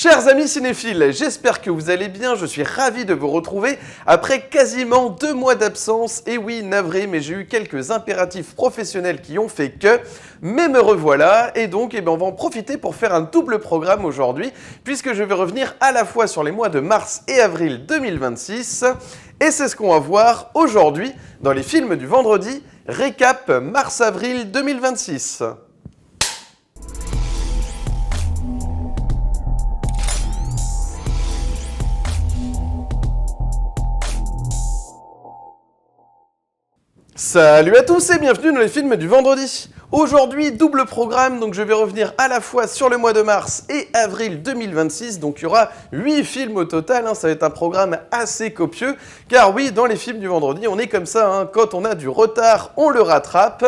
Chers amis cinéphiles, j'espère que vous allez bien, je suis ravi de vous retrouver après quasiment 2 mois d'absence. Et oui, navré, mais j'ai eu quelques impératifs professionnels qui ont fait que, mais me revoilà. Et donc, on va en profiter pour faire un double programme aujourd'hui, puisque je vais revenir à la fois sur les mois de mars et avril 2026. Et c'est ce qu'on va voir aujourd'hui dans les films du vendredi, récap mars-avril 2026. Salut à tous et bienvenue dans les films du vendredi. Aujourd'hui, double programme, donc je vais revenir à la fois sur le mois de mars et avril 2026, donc il y aura 8 films au total, ça va être un programme assez copieux, car oui, dans les films du vendredi, on est comme ça, quand on a du retard, on le rattrape.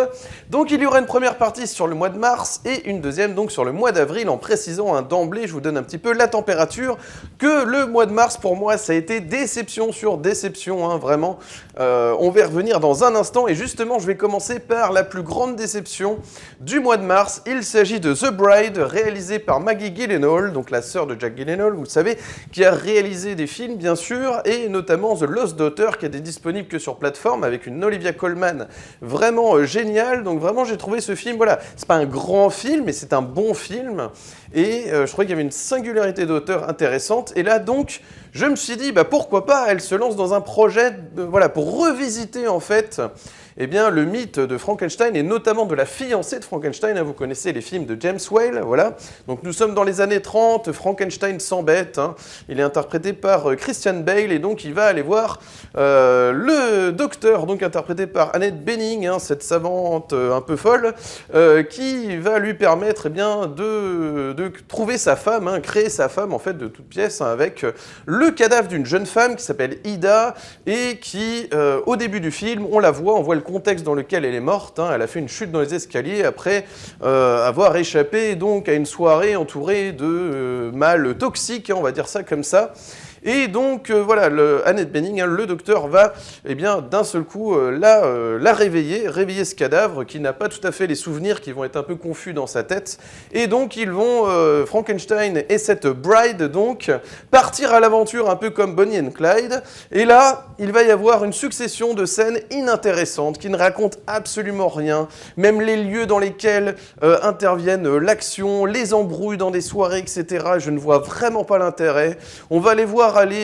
Donc il y aura une première partie sur le mois de mars et une deuxième donc sur le mois d'avril, en précisant d'emblée, je vous donne un petit peu la température, que le mois de mars pour moi ça a été déception sur déception, vraiment. On va y revenir dans un instant et justement je vais commencer par la plus grande déception du mois de mars. Il s'agit de The Bride, réalisé par Maggie Gyllenhaal, donc la sœur de Jack Gyllenhaal, vous le savez, qui a réalisé des films bien sûr, et notamment The Lost Daughter qui est disponible que sur plateforme avec une Olivia Colman vraiment géniale. Donc vraiment j'ai trouvé ce film, voilà, c'est pas un grand film mais c'est un bon film et je trouvais qu'il y avait une singularité d'auteur intéressante et là donc je me suis dit pourquoi pas, elle se lance dans un projet pour revisiter en fait le mythe de Frankenstein et notamment de la fiancée de Frankenstein. Vous connaissez les films de James Whale, voilà. Donc nous sommes dans les années 30, Frankenstein s'embête, il est interprété par Christian Bale et donc il va aller voir le docteur, donc interprété par Annette Bening, cette savante un peu folle, qui va lui permettre de trouver sa femme, créer sa femme en fait de toute pièce avec le cadavre d'une jeune femme qui s'appelle Ida et qui, au début du film, on la voit, on voit le contexte dans lequel elle est morte. Elle a fait une chute dans les escaliers après avoir échappé donc à une soirée entourée de mâles toxiques, on va dire ça comme ça. Et donc Annette Bening, le docteur va d'un seul coup la réveiller ce cadavre qui n'a pas tout à fait les souvenirs, qui vont être un peu confus dans sa tête. Et donc ils vont, Frankenstein et cette bride donc, partir à l'aventure un peu comme Bonnie and Clyde. Et là, il va y avoir une succession de scènes inintéressantes qui ne racontent absolument rien. Même les lieux dans lesquels interviennent l'action, les embrouilles dans des soirées, etc. Je ne vois vraiment pas l'intérêt. On va aller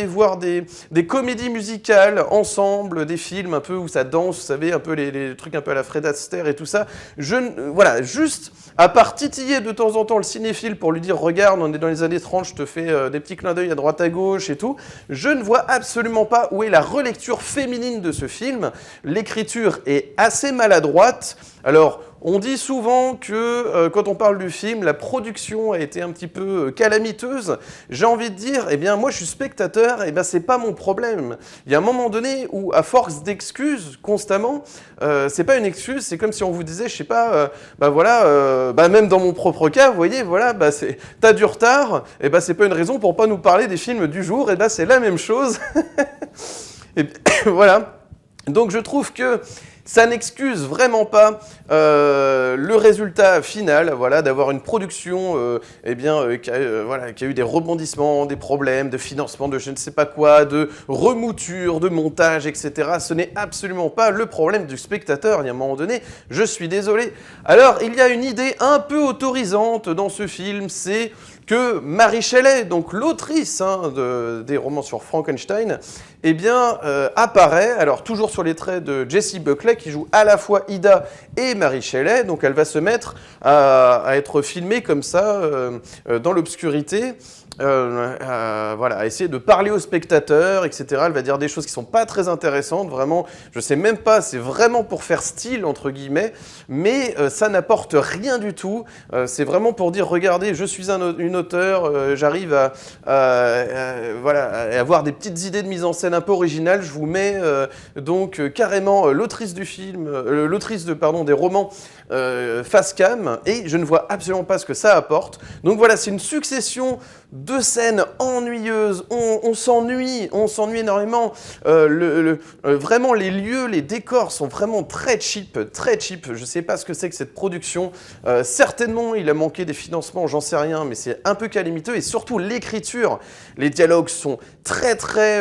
voir des comédies musicales ensemble, des films un peu où ça danse, vous savez, un peu les trucs un peu à la Fred Astaire et tout ça. Juste, à part titiller de temps en temps le cinéphile pour lui dire « Regarde, on est dans les années 30, je te fais des petits clins d'œil à droite à gauche et tout », je ne vois absolument pas où est la relecture féminine de ce film. L'écriture est assez maladroite. Alors, on dit souvent que quand on parle du film, la production a été un petit peu calamiteuse. J'ai envie de dire, moi je suis spectateur, c'est pas mon problème. Il y a un moment donné où, à force d'excuses constamment, c'est pas une excuse, c'est comme si on vous disait, je sais pas, même dans mon propre cas, vous voyez, t'as du retard, c'est pas une raison pour pas nous parler des films du jour, c'est la même chose. Et voilà. Donc je trouve que ça n'excuse vraiment pas le résultat final, d'avoir une production qui a eu des rebondissements, des problèmes de financement, de je ne sais pas quoi, de remouture, de montage, etc. Ce n'est absolument pas le problème du spectateur. Il y a un moment donné, je suis désolé. Alors, il y a une idée un peu autorisante dans ce film, c'est que Mary Shelley, donc l'autrice des romans sur Frankenstein, apparaît, alors toujours sur les traits de Jessie Buckley, qui joue à la fois Ida et Mary Shelley, donc elle va se mettre à être filmée comme ça, dans l'obscurité, à essayer de parler aux spectateurs, etc. Elle va dire des choses qui sont pas très intéressantes, vraiment, je sais même pas, c'est vraiment pour faire style, entre guillemets, mais ça n'apporte rien du tout, c'est vraiment pour dire, regardez, je suis une auteure, j'arrive à avoir des petites idées de mise en scène un peu originales, je vous mets carrément l'autrice du film, des romans face cam, et je ne vois absolument pas ce que ça apporte. Donc voilà, c'est une succession deux scènes ennuyeuses, on s'ennuie énormément. Vraiment, les lieux, les décors sont vraiment très cheap, très cheap. Je sais pas ce que c'est que cette production. Certainement, il a manqué des financements, j'en sais rien, mais c'est un peu calamiteux. Et surtout, l'écriture, les dialogues sont très, très...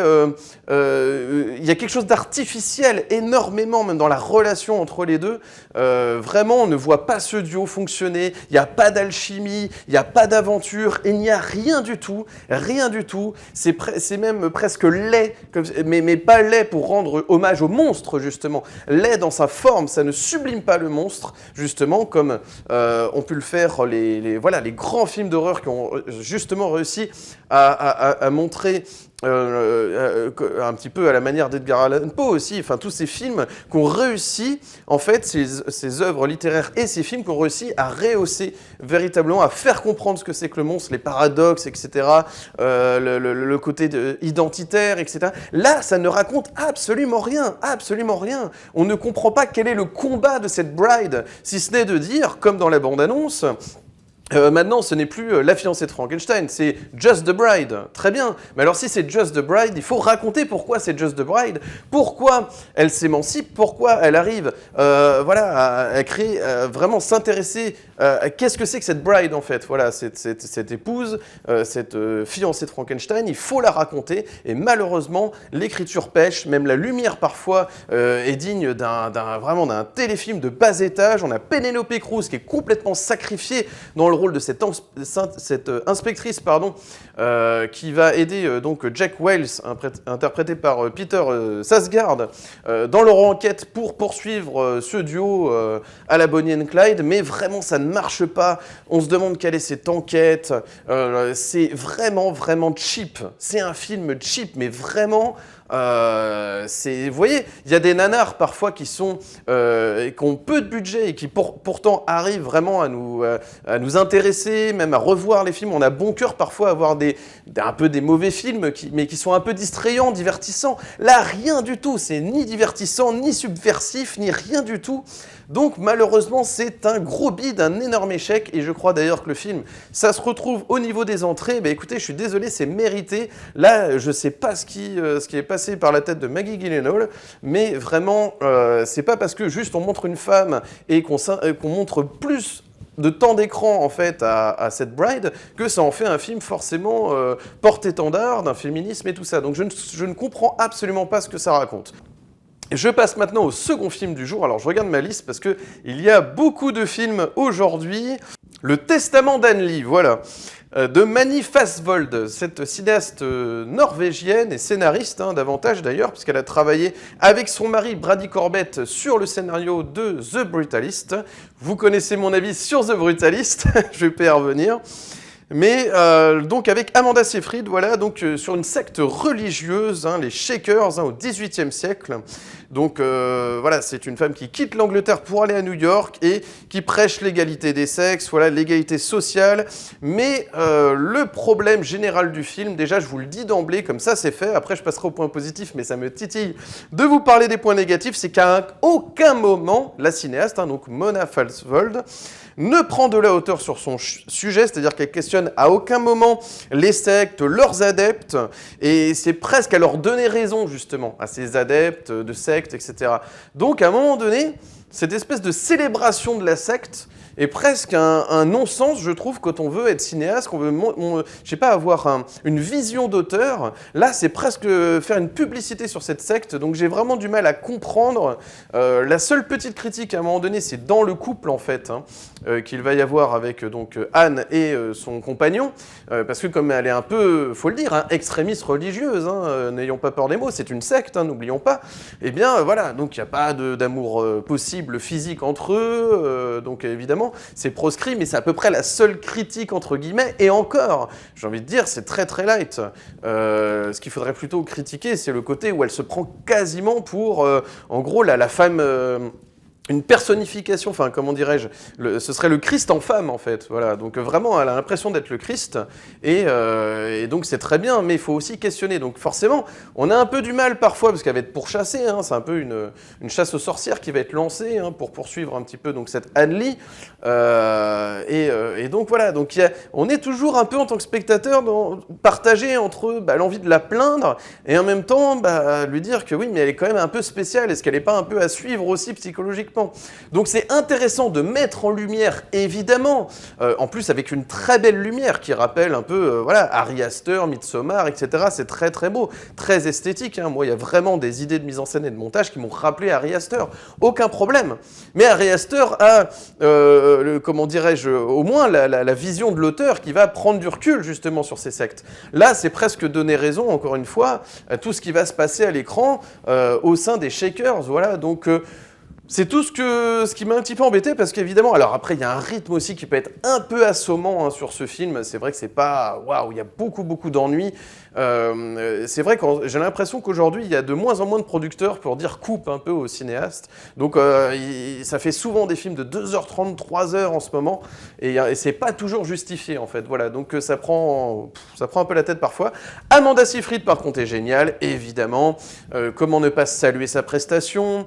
il y a quelque chose d'artificiel, énormément, même dans la relation entre les deux. Vraiment, on ne voit pas ce duo fonctionner. Il n'y a pas d'alchimie, il n'y a pas d'aventure, il n'y a rien du tout, rien du tout. C'est même presque laid, mais pas laid pour rendre hommage au monstre, justement. Laid dans sa forme, ça ne sublime pas le monstre, justement, comme ont pu le faire les grands films d'horreur qui ont justement réussi à montrer un petit peu à la manière d'Edgar Allan Poe aussi, enfin tous ces films qui ont réussi, en fait, ces œuvres littéraires et ces films qui ont réussi à rehausser véritablement, à faire comprendre ce que c'est que le monstre, les paradoxes, etc., le côté identitaire, etc. Là, ça ne raconte absolument rien, absolument rien. On ne comprend pas quel est le combat de cette bride, si ce n'est de dire, comme dans la bande-annonce, maintenant, ce n'est plus la fiancée de Frankenstein, c'est Just the Bride. Très bien. Mais alors, si c'est Just the Bride, il faut raconter pourquoi c'est Just the Bride, pourquoi elle s'émancipe, pourquoi elle arrive à créer, vraiment s'intéresser à qu'est-ce que c'est que cette bride, en fait. Voilà, cette épouse, cette fiancée de Frankenstein, il faut la raconter. Et malheureusement, l'écriture pêche, même la lumière, parfois, est digne vraiment d'un téléfilm de bas étage. On a Penelope Cruz qui est complètement sacrifiée dans le rôle de cette inspectrice qui va aider donc Jack Wales, interprété par Peter Sarsgaard, dans leur enquête pour poursuivre ce duo à la Bonnie and Clyde, mais vraiment ça ne marche pas. On se demande quelle est cette enquête. C'est vraiment cheap. C'est un film cheap, mais vraiment... vous voyez, il y a des nanars parfois qui ont peu de budget et qui pourtant arrivent vraiment à nous intéresser, même à revoir les films. On a bon cœur parfois à voir un peu des mauvais films, mais qui sont un peu distrayants, divertissants. Là, rien du tout. C'est ni divertissant, ni subversif, ni rien du tout. Donc malheureusement, c'est un gros bide, un énorme échec. Et je crois d'ailleurs que le film, ça se retrouve au niveau des entrées. Écoutez, je suis désolé, c'est mérité. Là, je sais pas ce qui est passé par la tête de Maggie Gyllenhaal, mais vraiment, c'est pas parce que juste on montre une femme et qu'on montre plus de temps d'écran en fait à cette bride que ça en fait un film forcément porte-étendard d'un féminisme et tout ça. Donc je ne comprends absolument pas ce que ça raconte. Je passe maintenant au second film du jour. Alors je regarde ma liste parce qu'il y a beaucoup de films aujourd'hui. Le Testament d'Anneli, voilà, de Mani Fassvold, cette cinéaste norvégienne et scénariste, davantage d'ailleurs, puisqu'elle a travaillé avec son mari Brady Corbett sur le scénario de The Brutalist. Vous connaissez mon avis sur The Brutalist, je vais pas y revenir. Mais donc avec Amanda Seyfried, voilà, donc sur une secte religieuse, les Shakers, au XVIIIe siècle. Donc voilà, c'est une femme qui quitte l'Angleterre pour aller à New York et qui prêche l'égalité des sexes, voilà, l'égalité sociale. Mais le problème général du film, déjà je vous le dis d'emblée, comme ça c'est fait, après je passerai au point positif, mais ça me titille de vous parler des points négatifs, c'est qu'à aucun moment, la cinéaste, donc Mona Fassvold, ne prend de la hauteur sur son sujet, c'est-à-dire qu'elle questionne à aucun moment les sectes, leurs adeptes, et c'est presque à leur donner raison, justement, à ces adeptes de sectes, etc. Donc, à un moment donné, cette espèce de célébration de la secte est presque un non-sens, je trouve, quand on veut être cinéaste, qu'on veut, je sais pas, avoir une vision d'auteur. Là, c'est presque faire une publicité sur cette secte, donc j'ai vraiment du mal à comprendre. La seule petite critique, à un moment donné, c'est dans le couple, en fait, qu'il va y avoir avec donc Anne et son compagnon, parce que comme elle est un peu, faut le dire, extrémiste religieuse, n'ayons pas peur des mots, c'est une secte, n'oublions pas, et bien voilà, donc il n'y a pas d'amour possible physique entre eux, donc évidemment, c'est proscrit, mais c'est à peu près la seule critique, entre guillemets, et encore, j'ai envie de dire, c'est très très light. Ce qu'il faudrait plutôt critiquer, c'est le côté où elle se prend quasiment pour, en gros, la femme une personnification, enfin comment dirais-je, ce serait le Christ en femme en fait, voilà, donc vraiment elle a l'impression d'être le Christ, et donc c'est très bien, mais il faut aussi questionner, donc forcément on a un peu du mal parfois, parce qu'elle va être pourchassée, hein, c'est un peu une chasse aux sorcières qui va être lancée, hein, pour poursuivre un petit peu donc cette Anne-Lee, et donc voilà, donc on est toujours un peu en tant que spectateur partagé entre l'envie de la plaindre, et en même temps lui dire que oui, mais elle est quand même un peu spéciale, est-ce qu'elle n'est pas un peu à suivre aussi psychologiquement? Donc c'est intéressant de mettre en lumière, évidemment, en plus avec une très belle lumière qui rappelle un peu, voilà, Ari Aster, Midsommar, etc. C'est très très beau, très esthétique, hein. Moi, il y a vraiment des idées de mise en scène et de montage qui m'ont rappelé Ari Aster, aucun problème. Mais Ari Aster a, comment dirais-je, au moins la vision de l'auteur qui va prendre du recul justement sur ces sectes. Là, c'est presque donner raison, encore une fois, à tout ce qui va se passer à l'écran au sein des Shakers, voilà, donc... c'est tout ce qui m'a un petit peu embêté, parce qu'évidemment, alors après, il y a un rythme aussi qui peut être un peu assommant, hein, sur ce film. C'est vrai que c'est pas... Waouh, il y a beaucoup d'ennuis. C'est vrai que j'ai l'impression qu'aujourd'hui, il y a de moins en moins de producteurs pour dire coupe un peu aux cinéastes. Donc, ça fait souvent des films de 2h30, 3h en ce moment, et c'est pas toujours justifié, en fait. Voilà, donc ça prend un peu la tête parfois. Amanda Seyfried, par contre, est géniale, évidemment. Comment ne pas saluer sa prestation,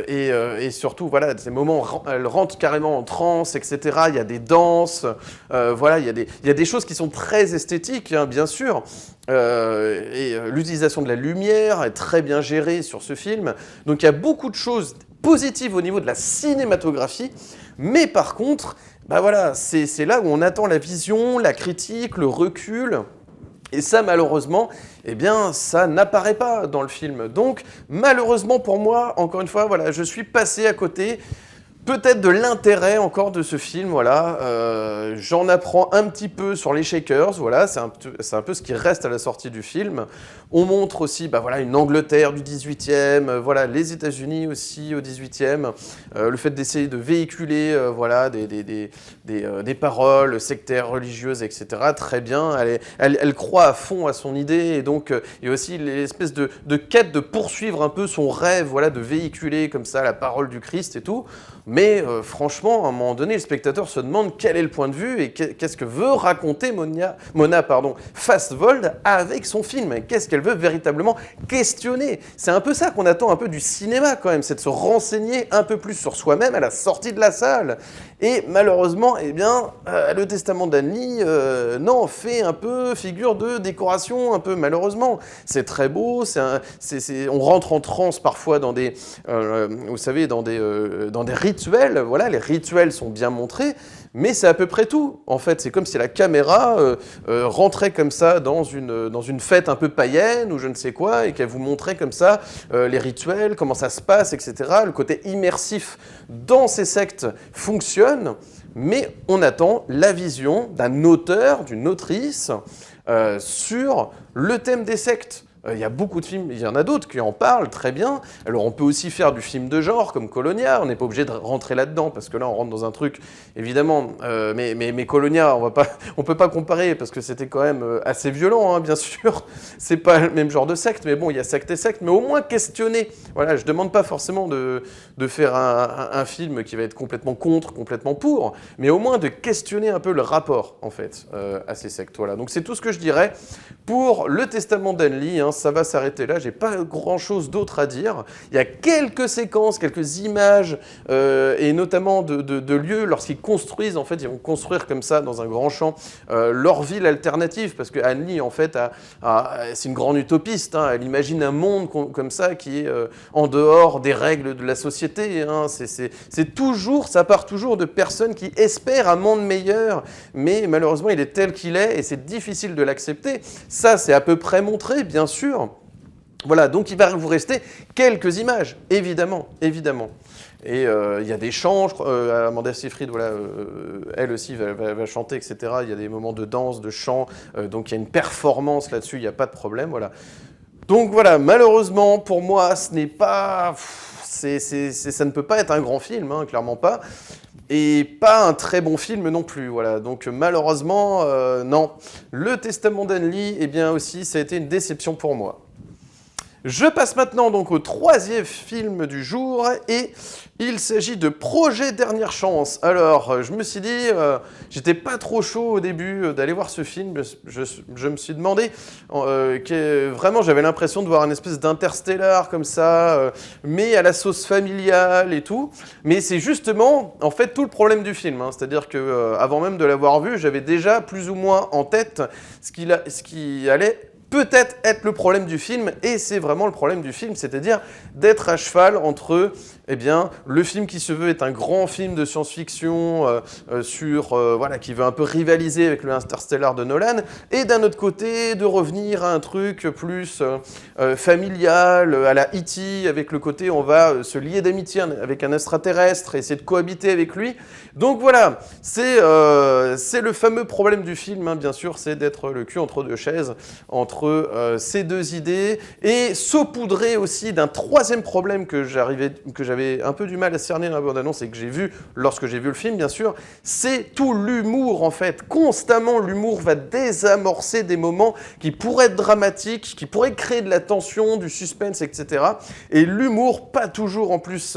et surtout, voilà, ces moments où elle rentre carrément en transe, etc. Il y a des danses, voilà, il y a des choses qui sont très esthétiques, hein, bien sûr. L'utilisation de la lumière est très bien gérée sur ce film. Donc il y a beaucoup de choses positives au niveau de la cinématographie, mais par contre, voilà, c'est là où on attend la vision, la critique, le recul. Et ça, malheureusement, eh bien, ça n'apparaît pas dans le film. Donc, malheureusement pour moi, encore une fois, voilà, je suis passé à côté, peut-être de l'intérêt encore de ce film, voilà. J'en apprends un petit peu sur les Shakers, voilà, c'est un peu ce qui reste à la sortie du film. On montre aussi, voilà, une Angleterre du 18e, voilà, les États-Unis aussi au 18e, le fait d'essayer de véhiculer, voilà, des paroles sectaires, religieuses, etc. Très bien, elle croit à fond à son idée, et donc il y a aussi l'espèce de quête de poursuivre un peu son rêve, voilà, de véhiculer comme ça la parole du Christ et tout. Mais franchement, à un moment donné, le spectateur se demande quel est le point de vue et qu'est-ce que veut raconter Mona Fastvold avec son film. Qu'est-ce qu'elle veut véritablement questionner? C'est un peu ça qu'on attend un peu du cinéma quand même, c'est de se renseigner un peu plus sur soi-même à la sortie de la salle. Et malheureusement, eh bien, le Testament d'Anne-Lee fait un peu figure de décoration, un peu malheureusement. C'est très beau, on rentre en transe parfois dans des, vous savez, dans des rituels. Voilà, les rituels sont bien montrés, mais c'est à peu près tout. En fait, c'est comme si la caméra rentrait comme ça dans une fête un peu païenne ou je ne sais quoi, et qu'elle vous montrait comme ça les rituels, comment ça se passe, etc. Le côté immersif dans ces sectes fonctionne, mais on attend la vision d'un auteur, d'une autrice sur le thème des sectes. Il y a beaucoup de films, il y en a d'autres qui en parlent très bien. Alors on peut aussi faire du film de genre comme Colonia, on n'est pas obligé de rentrer là-dedans parce que là on rentre dans un truc, évidemment, mais Colonia, on peut pas comparer parce que c'était quand même assez violent, hein, bien sûr. C'est pas le même genre de secte, mais bon, il y a secte et secte, mais au moins questionner. Voilà, je demande pas forcément de faire un film qui va être complètement contre, complètement pour, mais au moins de questionner un peu le rapport, en fait, à ces sectes. Voilà, donc c'est tout ce que je dirais pour le Testament d'Anne-Lee, hein. Ça va s'arrêter là, j'ai pas grand-chose d'autre à dire. Il y a quelques séquences, quelques images, et notamment de lieux, lorsqu'ils construisent, en fait, ils vont construire comme ça, dans un grand champ, leur ville alternative, parce que Anne-Lee, en fait, c'est une grande utopiste, hein. Elle imagine un monde comme ça, qui est en dehors des règles de la société, hein. Ça part toujours de personnes qui espèrent un monde meilleur, mais malheureusement, il est tel qu'il est, et c'est difficile de l'accepter. Ça, c'est à peu près montré, bien sûr. Voilà, donc il va vous rester quelques images, évidemment. Et il y a des chants, Amanda Seyfried, voilà, elle aussi va chanter, etc. Il y a des moments de danse, de chant, donc il y a une performance là-dessus, il n'y a pas de problème, voilà. Donc voilà, malheureusement, pour moi, ce n'est pas... ça ne peut pas être un grand film, hein, clairement pas. Et pas un très bon film non plus, voilà. Donc malheureusement, non. Le Testament d'Anne-Lee, eh bien aussi, ça a été une déception pour moi. Je passe maintenant donc au troisième film du jour et il s'agit de Projet Dernière Chance. Alors, je me suis dit, j'étais pas trop chaud au début d'aller voir ce film. Je me suis demandé, vraiment j'avais l'impression de voir une espèce d'interstellar comme ça, mais à la sauce familiale et tout. Mais c'est justement, en fait, tout le problème du film. Hein. C'est-à-dire que avant même de l'avoir vu, j'avais déjà plus ou moins en tête ce qui allait peut-être être le problème du film, et c'est vraiment le problème du film, c'est-à-dire d'être à cheval entre le film qui se veut être un grand film de science-fiction qui veut un peu rivaliser avec le Interstellar de Nolan, et d'un autre côté de revenir à un truc plus familial, à la E.T., avec le côté on va se lier d'amitié avec un extraterrestre et essayer de cohabiter avec lui. Donc voilà, c'est le fameux problème du film, hein, bien sûr, c'est d'être le cul entre deux chaises, entre ces deux idées, et saupoudré aussi d'un troisième problème que j'avais un peu du mal à cerner dans la bande-annonce et que j'ai vu lorsque j'ai vu le film, bien sûr, c'est tout l'humour, en fait. Constamment, l'humour va désamorcer des moments qui pourraient être dramatiques, qui pourraient créer de la tension, du suspense, etc. Et l'humour, pas toujours en plus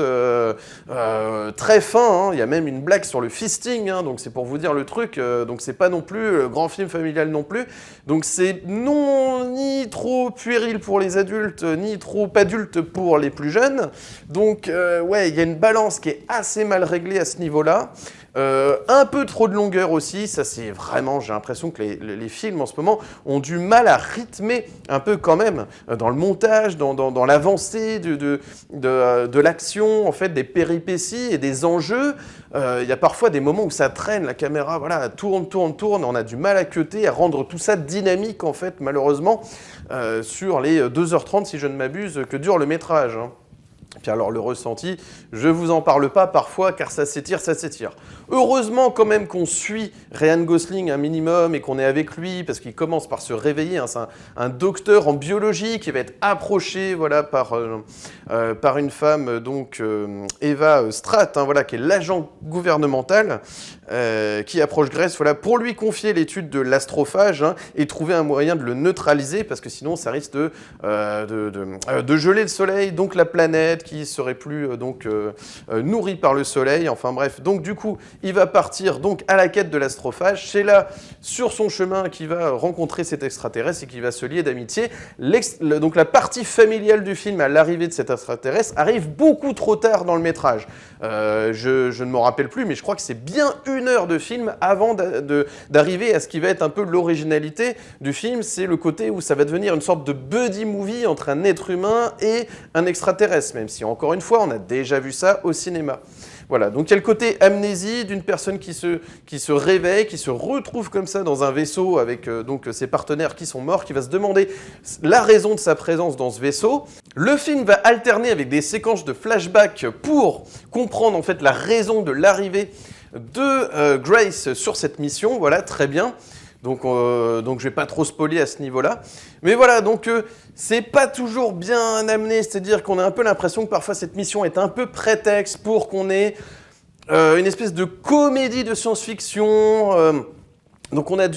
très fin, hein. Il y a même une blague sur le fisting, hein, donc c'est pour vous dire le truc, donc c'est pas non plus le grand film familial non plus, donc c'est ni trop puéril pour les adultes, ni trop adulte pour les plus jeunes. Donc, il y a une balance qui est assez mal réglée à ce niveau-là. Un peu trop de longueur aussi, ça c'est vraiment, j'ai l'impression que les films en ce moment ont du mal à rythmer un peu quand même, dans le montage, dans l'avancée de l'action, en fait, des péripéties et des enjeux. Il y a parfois des moments où ça traîne, la caméra tourne, on a du mal à cutter, à rendre tout ça dynamique en fait, malheureusement, sur les 2h30 si je ne m'abuse, que dure le métrage. Hein. Puis alors le ressenti, je vous en parle pas parfois car ça s'étire. Heureusement quand même qu'on suit Ryan Gosling un minimum et qu'on est avec lui parce qu'il commence par se réveiller. Hein, c'est un docteur en biologie qui va être approché par une femme, donc Eva Stratt, hein, qui est l'agent gouvernemental qui approche Grace pour lui confier l'étude de l'astrophage, hein, et trouver un moyen de le neutraliser parce que sinon ça risque de geler le soleil, donc la planète qui serait plus nourrie par le soleil, enfin bref. Donc du coup, il va partir donc à la quête de l'astrophage. C'est là, sur son chemin, qu'il va rencontrer cet extraterrestre et qu'il va se lier d'amitié. Donc la partie familiale du film, à l'arrivée de cet extraterrestre, arrive beaucoup trop tard dans le métrage. Je ne m'en rappelle plus, mais je crois que c'est bien 1 heure de film avant d'arriver à ce qui va être un peu l'originalité du film. C'est le côté où ça va devenir une sorte de buddy movie entre un être humain et un extraterrestre, même si encore une fois, on a déjà vu ça au cinéma. Voilà, donc il y a le côté amnésie d'une personne qui se réveille, qui se retrouve comme ça dans un vaisseau avec ses partenaires qui sont morts, qui va se demander la raison de sa présence dans ce vaisseau. Le film va alterner avec des séquences de flashback pour comprendre en fait la raison de l'arrivée de Grace sur cette mission. Voilà, très bien. Donc je vais pas trop spoiler à ce niveau-là. Mais voilà, donc c'est pas toujours bien amené, c'est-à-dire qu'on a un peu l'impression que parfois cette mission est un peu prétexte pour qu'on ait une espèce de comédie de science-fiction. Donc on a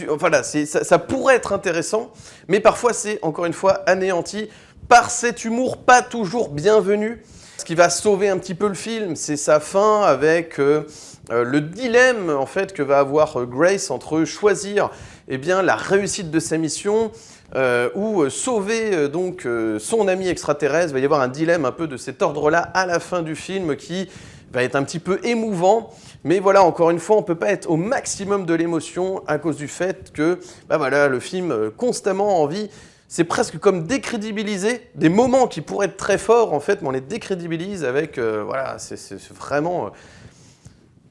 ça pourrait être intéressant, mais parfois c'est encore une fois anéanti par cet humour pas toujours bienvenu. Ce qui va sauver un petit peu le film, c'est sa fin avec le dilemme en fait que va avoir Grace entre choisir la réussite de sa mission ou sauver son ami extraterrestre. Il va y avoir un dilemme un peu de cet ordre-là à la fin du film qui va être un petit peu émouvant. Mais voilà, encore une fois, on ne peut pas être au maximum de l'émotion à cause du fait que le film constamment a envie. C'est presque comme décrédibiliser des moments qui pourraient être très forts, en fait, mais on les décrédibilise avec, c'est vraiment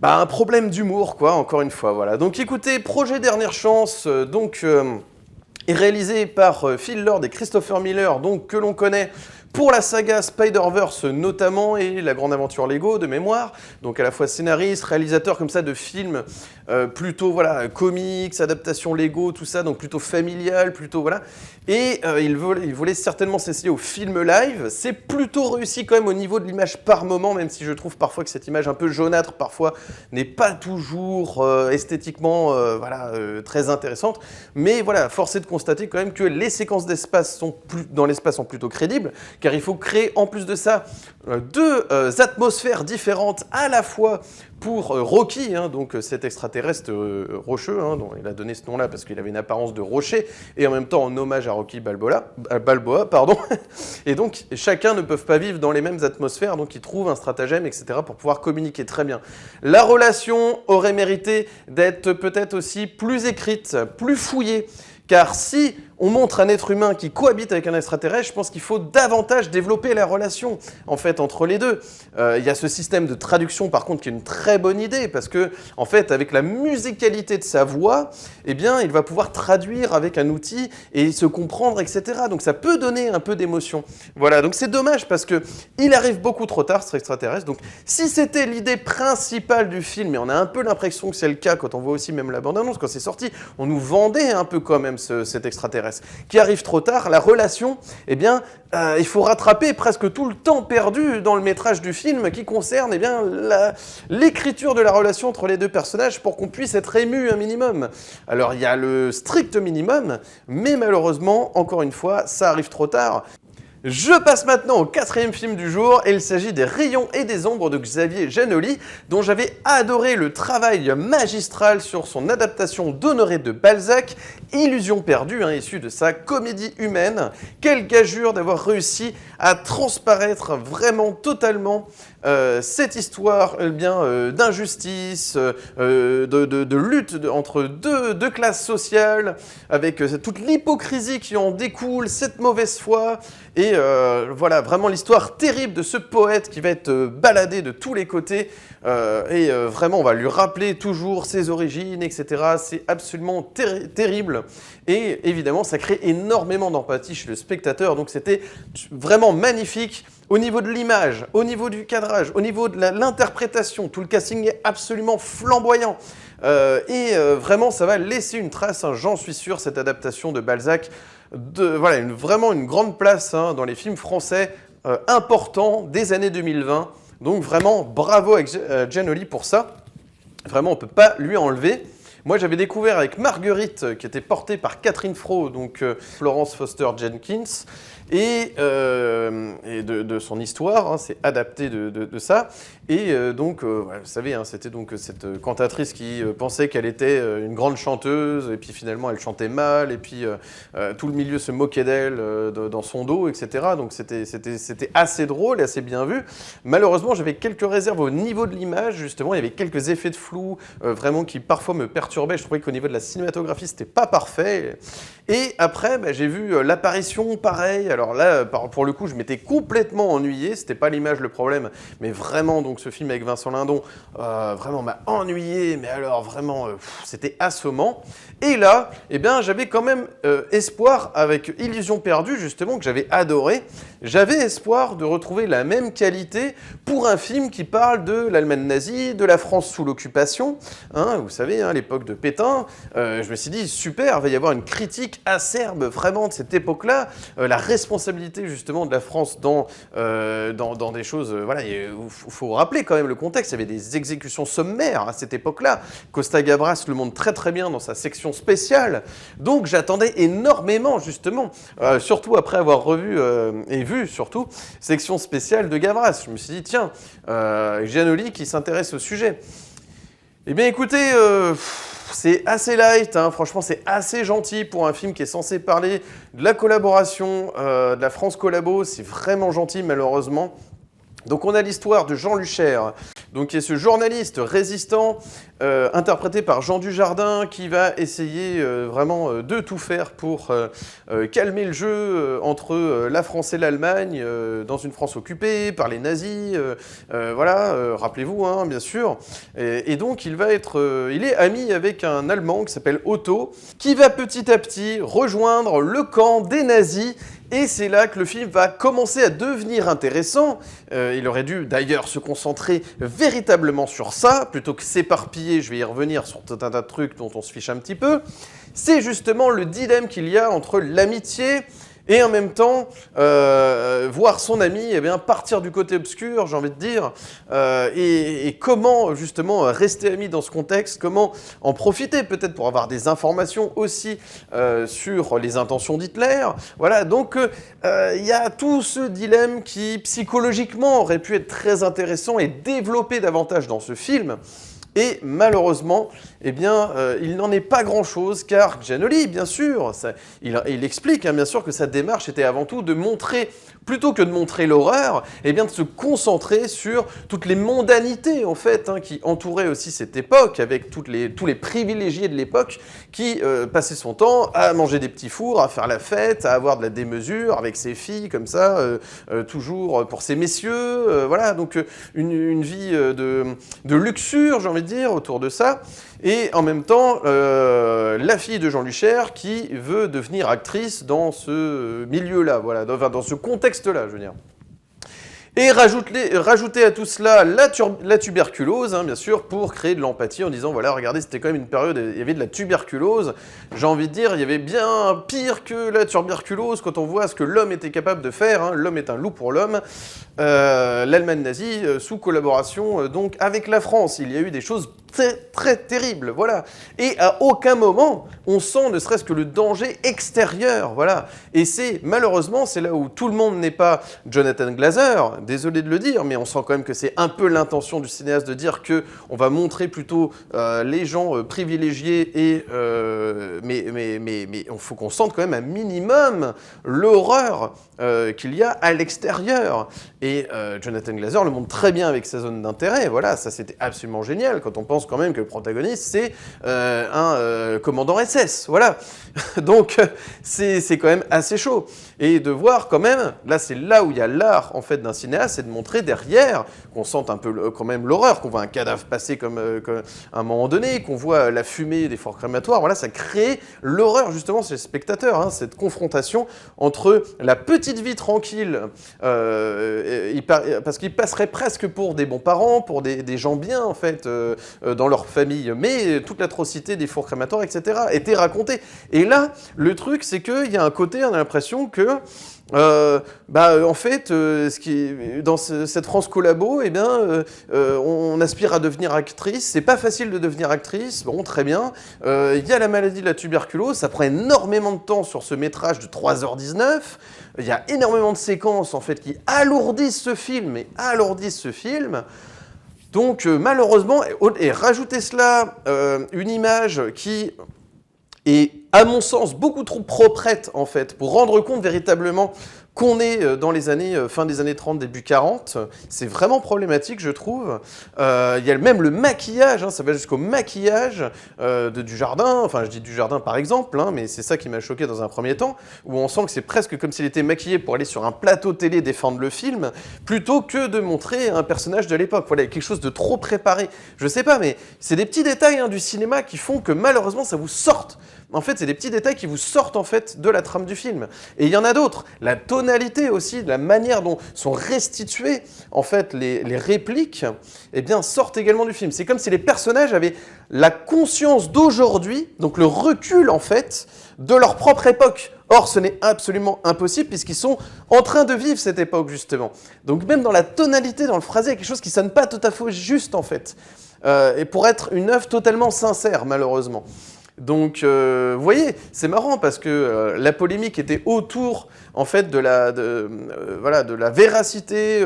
un problème d'humour, quoi, encore une fois, voilà. Donc écoutez, Projet Dernière Chance, est réalisé par Phil Lord et Christopher Miller, donc que l'on connaît pour la saga Spider-Verse notamment, et la grande aventure Lego de mémoire, donc à la fois scénariste, réalisateur comme ça de films plutôt voilà, comics, adaptation Lego, tout ça, donc plutôt familial, plutôt voilà, et il voulait certainement s'essayer au film live. C'est plutôt réussi quand même au niveau de l'image par moment, même si je trouve parfois que cette image un peu jaunâtre parfois n'est pas toujours esthétiquement très intéressante, mais voilà, force est de constater quand même que les séquences d'espace dans l'espace sont plutôt crédibles, car il faut créer en plus de ça deux atmosphères différentes à la fois pour Rocky, hein, donc cet extraterrestre rocheux, hein, dont il a donné ce nom-là parce qu'il avait une apparence de rocher, et en même temps en hommage à Rocky Balboa, pardon. Et donc chacun ne peut pas vivre dans les mêmes atmosphères, donc il trouve un stratagème, etc. pour pouvoir communiquer très bien. La relation aurait mérité d'être peut-être aussi plus écrite, plus fouillée, car si on montre un être humain qui cohabite avec un extraterrestre, je pense qu'il faut davantage développer la relation en fait entre les deux. Il y a ce système de traduction par contre qui est une très bonne idée, parce que en fait avec la musicalité de sa voix, eh bien il va pouvoir traduire avec un outil et se comprendre, etc. Donc ça peut donner un peu d'émotion. Voilà, donc c'est dommage parce que il arrive beaucoup trop tard cet extraterrestre. Donc si c'était l'idée principale du film, et on a un peu l'impression que c'est le cas quand on voit aussi même la bande-annonce, quand c'est sorti, on nous vendait un peu quand même cet extraterrestre qui arrive trop tard, la relation, eh bien, il faut rattraper presque tout le temps perdu dans le métrage du film qui concerne eh bien, l'écriture de la relation entre les deux personnages pour qu'on puisse être ému un minimum. Alors, il y a le strict minimum, mais malheureusement, encore une fois, ça arrive trop tard. Je passe maintenant au 4e film du jour, et il s'agit des Rayons et des Ombres de Xavier Giannoli, dont j'avais adoré le travail magistral sur son adaptation d'Honoré de Balzac, Illusion perdue, hein, issue de sa comédie humaine. Quelle gageure d'avoir réussi à transparaître vraiment totalement cette histoire d'injustice, de lutte entre deux classes sociales, avec toute l'hypocrisie qui en découle, cette mauvaise foi, et voilà, vraiment l'histoire terrible de ce poète qui va être baladé de tous les côtés, vraiment on va lui rappeler toujours ses origines, etc. C'est absolument terrible, et évidemment ça crée énormément d'empathie chez le spectateur, donc c'était vraiment magnifique. Au niveau de l'image, au niveau du cadrage, au niveau de l'interprétation, tout le casting est absolument flamboyant. Vraiment, ça va laisser une trace, hein, j'en suis sûr, cette adaptation de Balzac. Voilà, vraiment une grande place hein, dans les films français importants des années 2020. Donc vraiment, bravo à Giannoli pour ça. Vraiment, on ne peut pas lui enlever. Moi, j'avais découvert avec Marguerite, qui était portée par Catherine Fro, donc Florence Foster Jenkins, et de son histoire, hein, c'est adapté de ça. Et vous savez, hein, c'était donc cette cantatrice qui pensait qu'elle était une grande chanteuse, et puis finalement elle chantait mal, et puis tout le milieu se moquait d'elle dans son dos, etc. Donc c'était assez drôle et assez bien vu. Malheureusement, j'avais quelques réserves au niveau de l'image, justement, il y avait quelques effets de flou, vraiment qui parfois me perturbaient. Je trouvais qu'au niveau de la cinématographie, c'était pas parfait. Et après, j'ai vu l'apparition, pareil. Alors là, pour le coup, je m'étais complètement ennuyé. C'était pas l'image le problème, mais vraiment, donc ce film avec Vincent Lindon, vraiment m'a ennuyé. Mais alors, vraiment, c'était assommant. Et là, eh bien, j'avais quand même espoir avec Illusion perdue, justement, que j'avais adoré. J'avais espoir de retrouver la même qualité pour un film qui parle de l'Allemagne nazie, de la France sous l'occupation. Hein, vous savez, hein, l'époque de Pétain. Je me suis dit, super, il va y avoir une critique acerbe vraiment de cette époque-là, la responsabilité justement de la France dans des choses, voilà, il faut rappeler quand même le contexte, il y avait des exécutions sommaires à cette époque-là. Costa Gavras le montre très très bien dans sa section spéciale, donc j'attendais énormément justement, surtout après avoir revu et vu surtout section spéciale de Gavras. Je me suis dit, tiens, Giannoli qui s'intéresse au sujet. Eh bien écoutez, c'est assez light, hein. Franchement c'est assez gentil pour un film qui est censé parler de la collaboration, de la France Collabo, c'est vraiment gentil malheureusement. Donc on a l'histoire de Jean Lucher, donc qui est ce journaliste résistant, interprété par Jean Dujardin, qui va essayer vraiment de tout faire pour calmer le jeu entre la France et l'Allemagne, dans une France occupée par les nazis, rappelez-vous, hein, bien sûr. Et donc il est ami avec un Allemand qui s'appelle Otto, qui va petit à petit rejoindre le camp des nazis, Et c'est là que le film va commencer à devenir intéressant. Il aurait dû d'ailleurs se concentrer véritablement sur ça, plutôt que s'éparpiller, je vais y revenir, sur tout un tas de trucs dont on se fiche un petit peu. C'est justement le dilemme qu'il y a entre l'amitié et en même temps, voir son ami partir du côté obscur, j'ai envie de dire, et comment justement rester ami dans ce contexte, comment en profiter peut-être pour avoir des informations aussi sur les intentions d'Hitler. Voilà, donc il y a tout ce dilemme qui psychologiquement aurait pu être très intéressant et développé davantage dans ce film. Et malheureusement, il n'en est pas grand-chose, car Giannoli, bien sûr, il explique bien sûr que sa démarche était avant tout de montrer, plutôt que de montrer l'horreur, de se concentrer sur toutes les mondanités en fait, qui entouraient aussi cette époque, avec tous les privilégiés de l'époque qui passaient son temps à manger des petits fours, à faire la fête, à avoir de la démesure avec ses filles comme ça, toujours pour ces messieurs, voilà, donc une vie de luxure, j'ai envie de dire, autour de ça. Et en même temps, la fille de Jean Luchaire qui veut devenir actrice dans ce milieu-là, voilà, dans ce contexte-là, je veux dire. Et rajouter à tout cela la tuberculose, bien sûr, pour créer de l'empathie en disant, voilà, regardez, c'était quand même une période, il y avait de la tuberculose. J'ai envie de dire, il y avait bien pire que la tuberculose quand on voit ce que l'homme était capable de faire. L'homme est un loup pour l'homme. L'Allemagne nazie, sous collaboration donc avec la France. Il y a eu des choses très, très terribles, voilà. Et à aucun moment, on sent ne serait-ce que le danger extérieur, voilà. Et malheureusement, c'est là où tout le monde n'est pas Jonathan Glazer, désolé de le dire, mais on sent quand même que c'est un peu l'intention du cinéaste de dire qu'on va montrer plutôt les gens privilégiés, mais il faut qu'on sente quand même un minimum l'horreur qu'il y a à l'extérieur. Et Jonathan Glazer le montre très bien avec sa zone d'intérêt, voilà, ça c'était absolument génial, quand on pense quand même que le protagoniste c'est un commandant SS, voilà. Donc c'est quand même assez chaud. Et de voir quand même, là c'est là où il y a l'art en fait d'un cinéaste, c'est de montrer derrière, qu'on sente un peu quand même l'horreur, qu'on voit un cadavre passer comme à un moment donné, qu'on voit la fumée des fours crématoires, voilà, ça crée l'horreur justement chez le spectateur, cette confrontation entre la petite vie tranquille, parce qu'ils passeraient presque pour des bons parents, pour des gens bien en fait dans leur famille, mais toute l'atrocité des fours crématoires, etc. était racontée. Et là, le truc, c'est qu'il y a un côté, on a l'impression que en fait, dans cette France collabo, on aspire à devenir actrice. C'est pas facile de devenir actrice. Bon, très bien. Il y a la maladie de la tuberculose. Ça prend énormément de temps sur ce métrage de 3h19. Il y a énormément de séquences en fait qui alourdissent ce film. Donc malheureusement, et rajouter cela, une image qui est, à mon sens, beaucoup trop proprette, en fait, pour rendre compte véritablement qu'on est dans les années, fin des années 30, début 40. C'est vraiment problématique, je trouve. Il y a même le maquillage, ça va jusqu'au maquillage de Dujardin, enfin je dis Dujardin par exemple, mais c'est ça qui m'a choqué dans un premier temps, où on sent que c'est presque comme s'il était maquillé pour aller sur un plateau télé défendre le film, plutôt que de montrer un personnage de l'époque. Voilà, quelque chose de trop préparé. Je sais pas, mais c'est des petits détails du cinéma qui font que malheureusement ça vous sorte. En fait, c'est des petits détails qui vous sortent en fait de la trame du film. Et il y en a d'autres. La tonalité aussi, la manière dont sont restituées en fait les répliques, sortent également du film. C'est comme si les personnages avaient la conscience d'aujourd'hui, donc le recul en fait de leur propre époque. Or, ce n'est absolument impossible puisqu'ils sont en train de vivre cette époque justement. Donc même dans la tonalité, dans le phrasé, il y a quelque chose qui sonne pas tout à fait juste en fait. Et pour être une œuvre totalement sincère, malheureusement. Donc, vous voyez, c'est marrant parce que la polémique était autour, en fait, de la véracité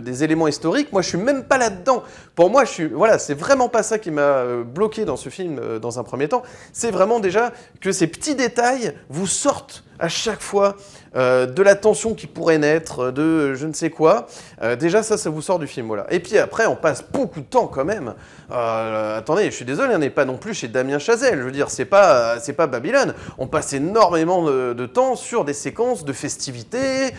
des éléments historiques. Moi, je suis même pas là-dedans. Pour moi, c'est vraiment pas ça qui m'a bloqué dans ce film dans un premier temps. C'est vraiment déjà que ces petits détails vous sortent à chaque fois de la tension qui pourrait naître, de je ne sais quoi. Déjà, ça vous sort du film, voilà. Et puis après, on passe beaucoup de temps quand même. Attendez, je suis désolé, on n'est pas non plus chez Damien Chazelle. Je veux dire, c'est pas Babylone. On passe énormément de temps sur des séquences de festivités,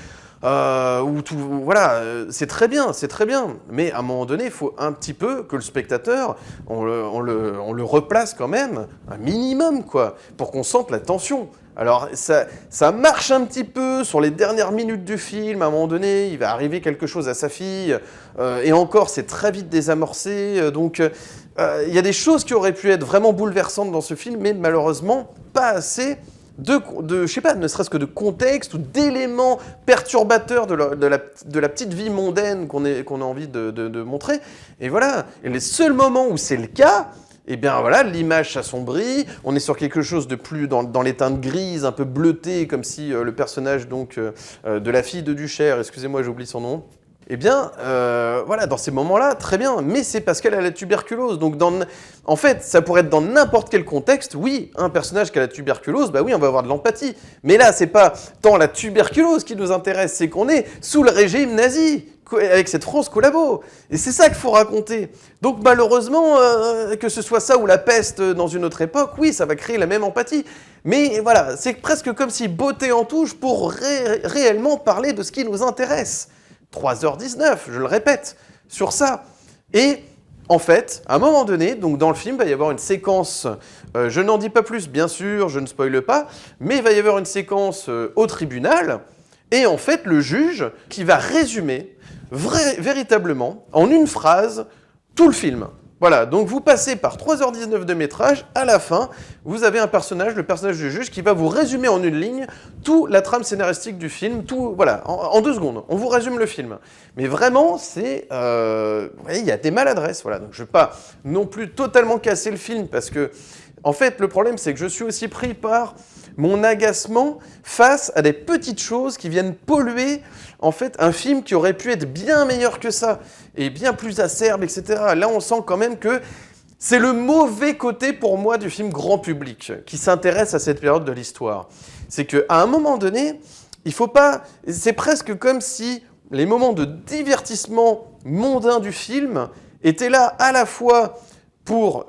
c'est très bien. Mais à un moment donné, il faut un petit peu que le spectateur, on le replace quand même, un minimum, quoi, pour qu'on sente la tension. Alors, ça marche un petit peu sur les dernières minutes du film. À un moment donné, il va arriver quelque chose à sa fille. Et encore, c'est très vite désamorcé. Donc, il y a des choses qui auraient pu être vraiment bouleversantes dans ce film, mais malheureusement, pas assez je sais pas, ne serait-ce que de contexte ou d'éléments perturbateurs de la petite vie mondaine qu'on a envie de montrer. Et voilà, et les seuls moments où c'est le cas, et bien voilà, l'image s'assombrit, on est sur quelque chose de plus dans les teintes grises, un peu bleuté, comme si le personnage donc de la fille de Duchère, excusez-moi, j'oublie son nom. Eh bien, voilà, dans ces moments-là, très bien, mais c'est parce qu'elle a la tuberculose. Donc, en fait, ça pourrait être dans n'importe quel contexte. Oui, un personnage qui a la tuberculose, bah oui, on va avoir de l'empathie. Mais là, c'est pas tant la tuberculose qui nous intéresse, c'est qu'on est sous le régime nazi, avec cette France collabo. Et c'est ça qu'il faut raconter. Donc, malheureusement, que ce soit ça ou la peste dans une autre époque, oui, ça va créer la même empathie. Mais voilà, c'est presque comme si botté en touche pour réellement parler de ce qui nous intéresse. 3h19, je le répète, sur ça. Et en fait, à un moment donné, donc dans le film, il va y avoir une séquence, je n'en dis pas plus, bien sûr, je ne spoile pas, mais il va y avoir une séquence au tribunal, et en fait, le juge qui va résumer véritablement, en une phrase, tout le film. Voilà, donc vous passez par 3h19 de métrage, à la fin, vous avez un personnage, le personnage du juge, qui va vous résumer en une ligne toute la trame scénaristique du film, tout, voilà, en 2 secondes, on vous résume le film. Mais vraiment, c'est, il y a des maladresses, voilà, donc je ne vais pas non plus totalement casser le film, parce que, en fait, le problème, c'est que je suis aussi pris par mon agacement face à des petites choses qui viennent polluer, en fait, un film qui aurait pu être bien meilleur que ça, et bien plus acerbe, etc. Là, on sent quand même que c'est le mauvais côté, pour moi, du film grand public, qui s'intéresse à cette période de l'histoire. C'est qu'à un moment donné, il faut pas... C'est presque comme si les moments de divertissement mondain du film étaient là à la fois pour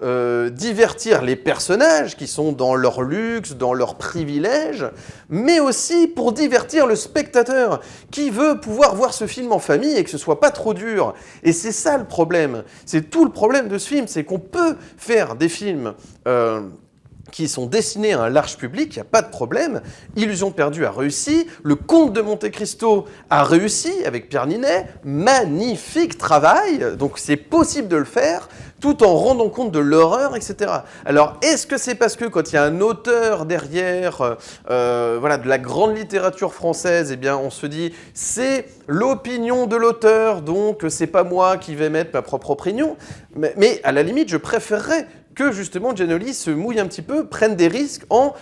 divertir les personnages qui sont dans leur luxe, dans leurs privilèges, mais aussi pour divertir le spectateur qui veut pouvoir voir ce film en famille et que ce soit pas trop dur. Et c'est ça le problème. C'est tout le problème de ce film, c'est qu'on peut faire des films qui sont destinés à un large public, il n'y a pas de problème. Illusion perdue a réussi, Le Comte de Monte Cristo a réussi avec Pierre Ninet, magnifique travail, donc c'est possible de le faire, tout en rendant compte de l'horreur, etc. Alors, est-ce que c'est parce que quand il y a un auteur derrière, voilà, de la grande littérature française, eh bien, on se dit, c'est l'opinion de l'auteur, donc c'est pas moi qui vais mettre ma propre opinion, mais à la limite, je préférerais que justement Giannoli se mouille un petit peu, prenne des risques en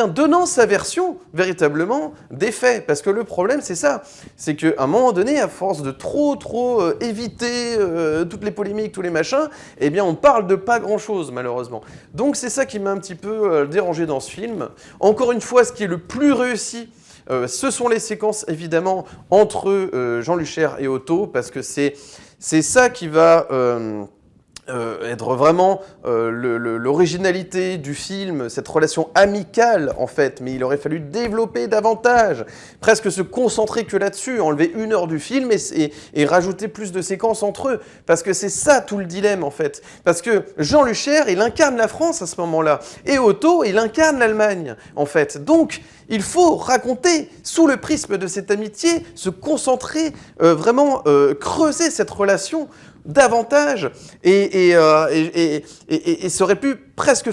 donnant sa version véritablement des faits. Parce que le problème, c'est ça. C'est qu'à un moment donné, à force de trop éviter toutes les polémiques, tous les machins, on parle de pas grand-chose, malheureusement. Donc c'est ça qui m'a un petit peu dérangé dans ce film. Encore une fois, ce qui est le plus réussi, ce sont les séquences, évidemment, entre Jean Luchère et Otto, parce que c'est ça qui va... être vraiment l'originalité du film, cette relation amicale en fait, mais il aurait fallu développer davantage, presque se concentrer que là-dessus, enlever 1 heure du film et rajouter plus de séquences entre eux, parce que c'est ça tout le dilemme en fait, parce que Jean Luchère, il incarne la France à ce moment-là, et Otto, il incarne l'Allemagne en fait, donc il faut raconter sous le prisme de cette amitié, se concentrer, vraiment creuser cette relation davantage, et ça aurait pu presque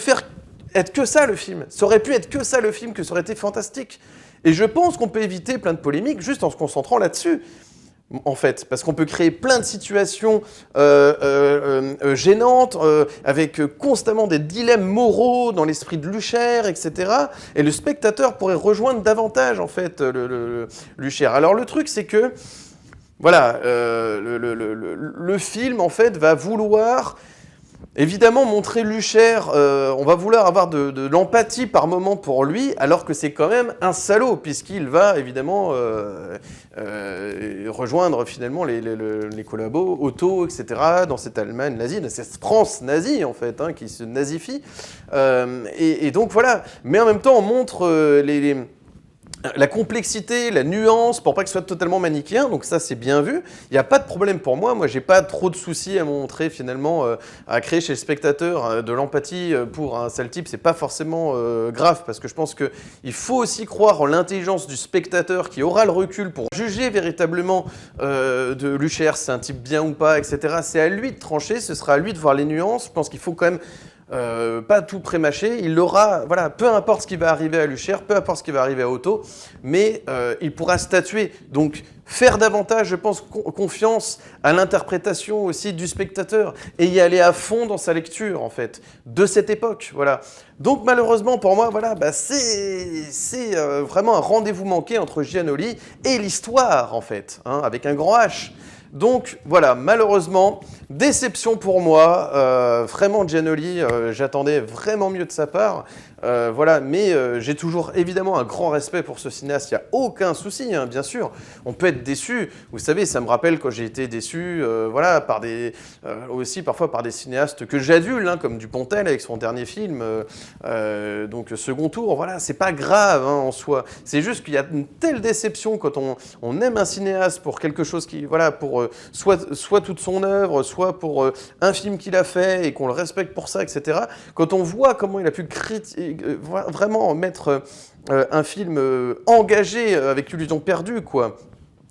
être que ça le film. Ça aurait pu être que ça le film, que ça aurait été fantastique. Et je pense qu'on peut éviter plein de polémiques juste en se concentrant là-dessus. En fait, parce qu'on peut créer plein de situations gênantes, avec constamment des dilemmes moraux dans l'esprit de Luchère, etc. Et le spectateur pourrait rejoindre davantage, en fait, le Luchère. Alors le truc, c'est que voilà, le film, en fait, va vouloir, évidemment, montrer Luchère, on va vouloir avoir de l'empathie par moment pour lui, alors que c'est quand même un salaud, puisqu'il va, évidemment, rejoindre, finalement, les collabos, Otto, etc., dans cette Allemagne nazie, dans cette France nazie, en fait, hein, qui se nazifie. Et donc, voilà. Mais en même temps, on montre la complexité, la nuance, pour pas que ce soit totalement manichéen, donc ça c'est bien vu. Il n'y a pas de problème pour moi, j'ai pas trop de soucis à montrer finalement, à créer chez le spectateur de l'empathie pour un sale type, c'est pas forcément grave, parce que je pense qu'il faut aussi croire en l'intelligence du spectateur qui aura le recul pour juger véritablement de l'UCR, c'est un type bien ou pas, etc. C'est à lui de trancher, ce sera à lui de voir les nuances, je pense qu'il faut quand même pas tout prémâché, il aura, voilà, peu importe ce qui va arriver à Lucher, peu importe ce qui va arriver à Otto, mais il pourra statuer. Donc faire davantage, je pense, confiance à l'interprétation aussi du spectateur et y aller à fond dans sa lecture, en fait, de cette époque, voilà. Donc malheureusement pour moi, voilà, c'est vraiment un rendez-vous manqué entre Giannoli et l'histoire, en fait, hein, avec un grand H. Donc voilà, malheureusement, déception pour moi, vraiment Giannoli, j'attendais vraiment mieux de sa part, voilà, mais j'ai toujours évidemment un grand respect pour ce cinéaste, il n'y a aucun souci, hein, bien sûr, on peut être déçu, vous savez, ça me rappelle quand j'ai été déçu, voilà, aussi parfois par des cinéastes que j'adule, hein, comme Dupontel avec son dernier film, donc Second Tour, voilà, c'est pas grave hein, en soi, c'est juste qu'il y a une telle déception quand on aime un cinéaste pour quelque chose qui, voilà, pour soit toute son œuvre, soit pour un film qu'il a fait et qu'on le respecte pour ça, etc. Quand on voit comment il a pu vraiment mettre un film engagé avec Illusion perdue, quoi.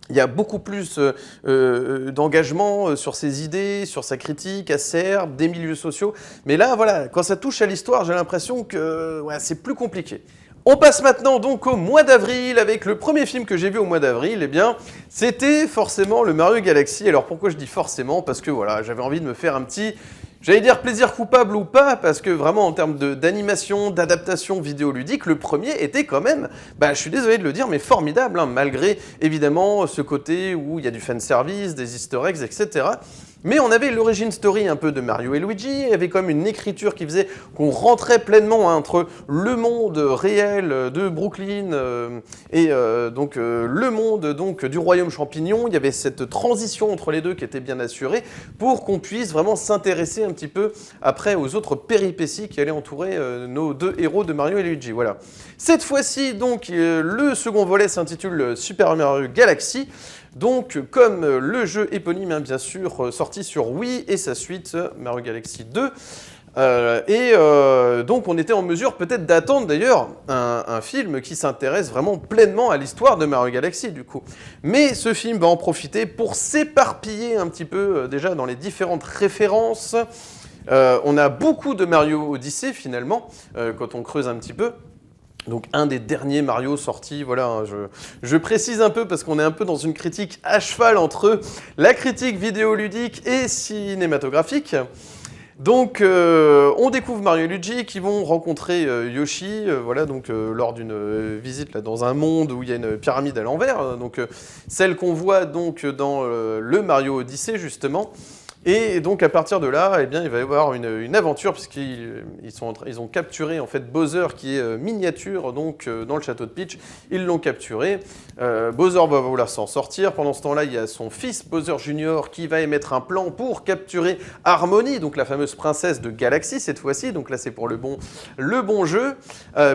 Il y a beaucoup plus d'engagement sur ses idées, sur sa critique acerbe, des milieux sociaux. Mais là, voilà, quand ça touche à l'histoire, j'ai l'impression que ouais, c'est plus compliqué. On passe maintenant donc au mois d'avril avec le premier film que j'ai vu au mois d'avril, eh bien, c'était forcément le Mario Galaxy. Alors pourquoi je dis forcément? Parce que voilà, j'avais envie de me faire un petit, j'allais dire plaisir coupable ou pas, parce que vraiment en termes d'animation, d'adaptation vidéoludique, le premier était quand même, je suis désolé de le dire, mais formidable, hein, malgré évidemment ce côté où il y a du fanservice, des easter eggs, etc. Mais on avait l'origin story un peu de Mario et Luigi, il y avait comme une écriture qui faisait qu'on rentrait pleinement entre le monde réel de Brooklyn et donc le monde donc, du royaume champignon. Il y avait cette transition entre les deux qui était bien assurée pour qu'on puisse vraiment s'intéresser un petit peu après aux autres péripéties qui allaient entourer nos deux héros de Mario et Luigi. Voilà. Cette fois-ci, donc, le second volet s'intitule Super Mario Galaxy. Donc, comme le jeu éponyme, hein, bien sûr, sorti sur Wii et sa suite, Mario Galaxy 2. Donc, on était en mesure peut-être d'attendre d'ailleurs un film qui s'intéresse vraiment pleinement à l'histoire de Mario Galaxy, du coup. Mais ce film va en profiter pour s'éparpiller un petit peu déjà dans les différentes références. On a beaucoup de Mario Odyssey, finalement, quand on creuse un petit peu. Donc un des derniers Mario sortis, voilà, hein, je précise un peu parce qu'on est un peu dans une critique à cheval entre la critique vidéoludique et cinématographique. Donc on découvre Mario et Luigi qui vont rencontrer Yoshi, voilà, donc lors d'une visite là, dans un monde où il y a une pyramide à l'envers, donc celle qu'on voit donc dans le Mario Odyssey justement. Et donc à partir de là, eh bien, il va y avoir une aventure puisqu'ils ont capturé en fait Bowser qui est miniature donc dans le château de Peach. Ils l'ont capturé. Bowser va vouloir s'en sortir. Pendant ce temps-là, il y a son fils Bowser Jr. qui va émettre un plan pour capturer Harmony, donc la fameuse princesse de Galaxy cette fois-ci. Donc là, c'est pour le bon jeu,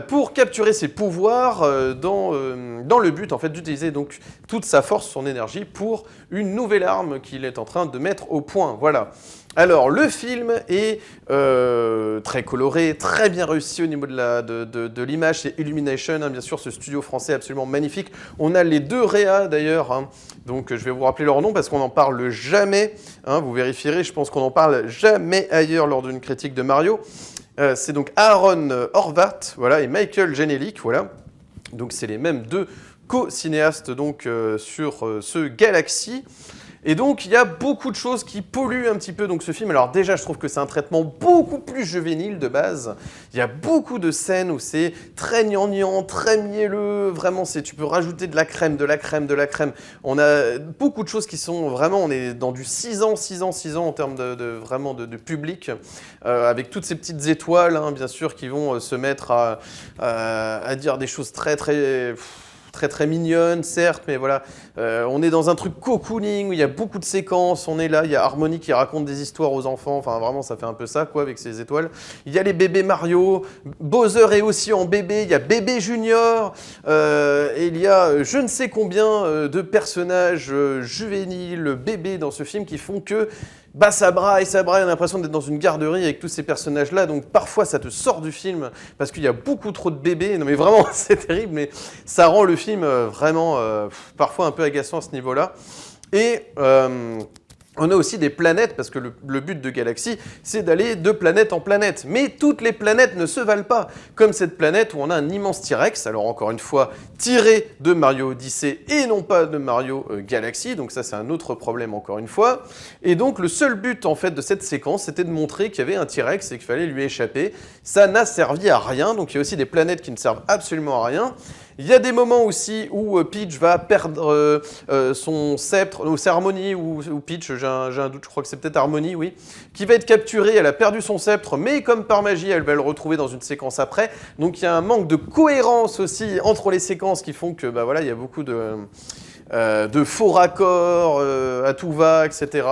pour capturer ses pouvoirs dans le but en fait d'utiliser donc toute sa force, son énergie pour une nouvelle arme qu'il est en train de mettre au point. Voilà. Alors, le film est très coloré, très bien réussi au niveau de l'image. C'est Illumination, hein, bien sûr, ce studio français absolument magnifique. On a les deux réas, d'ailleurs. Hein. Donc, je vais vous rappeler leur nom parce qu'on n'en parle jamais. Hein, vous vérifierez, je pense qu'on n'en parle jamais ailleurs lors d'une critique de Mario. C'est donc Aaron Horvath, voilà, et Michael Janelic, voilà. Donc, c'est les mêmes deux co-cinéastes donc, sur ce Galaxy. Et donc, il y a beaucoup de choses qui polluent un petit peu donc, ce film. Alors déjà, je trouve que c'est un traitement beaucoup plus juvénile de base. Il y a beaucoup de scènes où c'est très gnangnan, très mielleux. Vraiment, tu peux rajouter de la crème, de la crème, de la crème. On a beaucoup de choses qui sont vraiment... On est dans du 6 ans en termes vraiment de public. Avec toutes ces petites étoiles, hein, bien sûr, qui vont se mettre à dire des choses très, très... très très mignonne, certes, mais voilà, on est dans un truc cocooning où il y a beaucoup de séquences, on est là, il y a Harmony qui raconte des histoires aux enfants, enfin vraiment ça fait un peu ça quoi avec ses étoiles. Il y a les bébés Mario, Bowser est aussi en bébé, il y a bébé Junior, et il y a je ne sais combien de personnages juvéniles, bébés dans ce film qui font que bah ça braille, on a l'impression d'être dans une garderie avec tous ces personnages-là, donc parfois ça te sort du film parce qu'il y a beaucoup trop de bébés, non mais vraiment c'est terrible, mais ça rend le film vraiment parfois un peu agaçant à ce niveau-là. Et on a aussi des planètes, parce que le but de Galaxy, c'est d'aller de planète en planète. Mais toutes les planètes ne se valent pas. Comme cette planète où on a un immense T-Rex, alors encore une fois, tiré de Mario Odyssey et non pas de Mario Galaxy. Donc ça, c'est un autre problème encore une fois. Et donc le seul but en fait de cette séquence, c'était de montrer qu'il y avait un T-Rex et qu'il fallait lui échapper. Ça n'a servi à rien. Donc il y a aussi des planètes qui ne servent absolument à rien. Il y a des moments aussi où Peach va perdre son sceptre, ou c'est Harmony ou Peach, j'ai un doute, je crois que c'est peut-être Harmony, oui, qui va être capturée, elle a perdu son sceptre, mais comme par magie, elle va le retrouver dans une séquence après. Donc il y a un manque de cohérence aussi entre les séquences qui font que, bah voilà, il y a beaucoup de faux raccords à tout va, etc.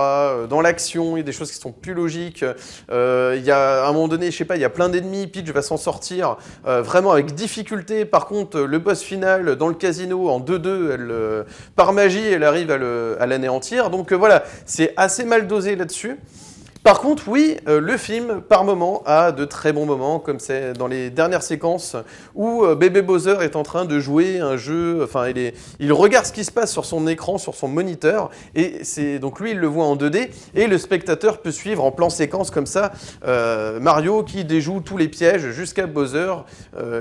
Dans l'action, il y a des choses qui sont plus logiques. Il y a à un moment donné, je sais pas, il y a plein d'ennemis, Peach va s'en sortir vraiment avec difficulté. Par contre, le boss final dans le casino en 2-2, par magie, elle arrive à l'anéantir. Donc voilà, c'est assez mal dosé là-dessus. Par contre, oui, le film, par moment, a de très bons moments, comme c'est dans les dernières séquences où bébé Bowser est en train de jouer un jeu, enfin, il regarde ce qui se passe sur son écran, sur son moniteur, et donc lui, il le voit en 2D, et le spectateur peut suivre en plan séquence comme ça Mario qui déjoue tous les pièges jusqu'à Bowser,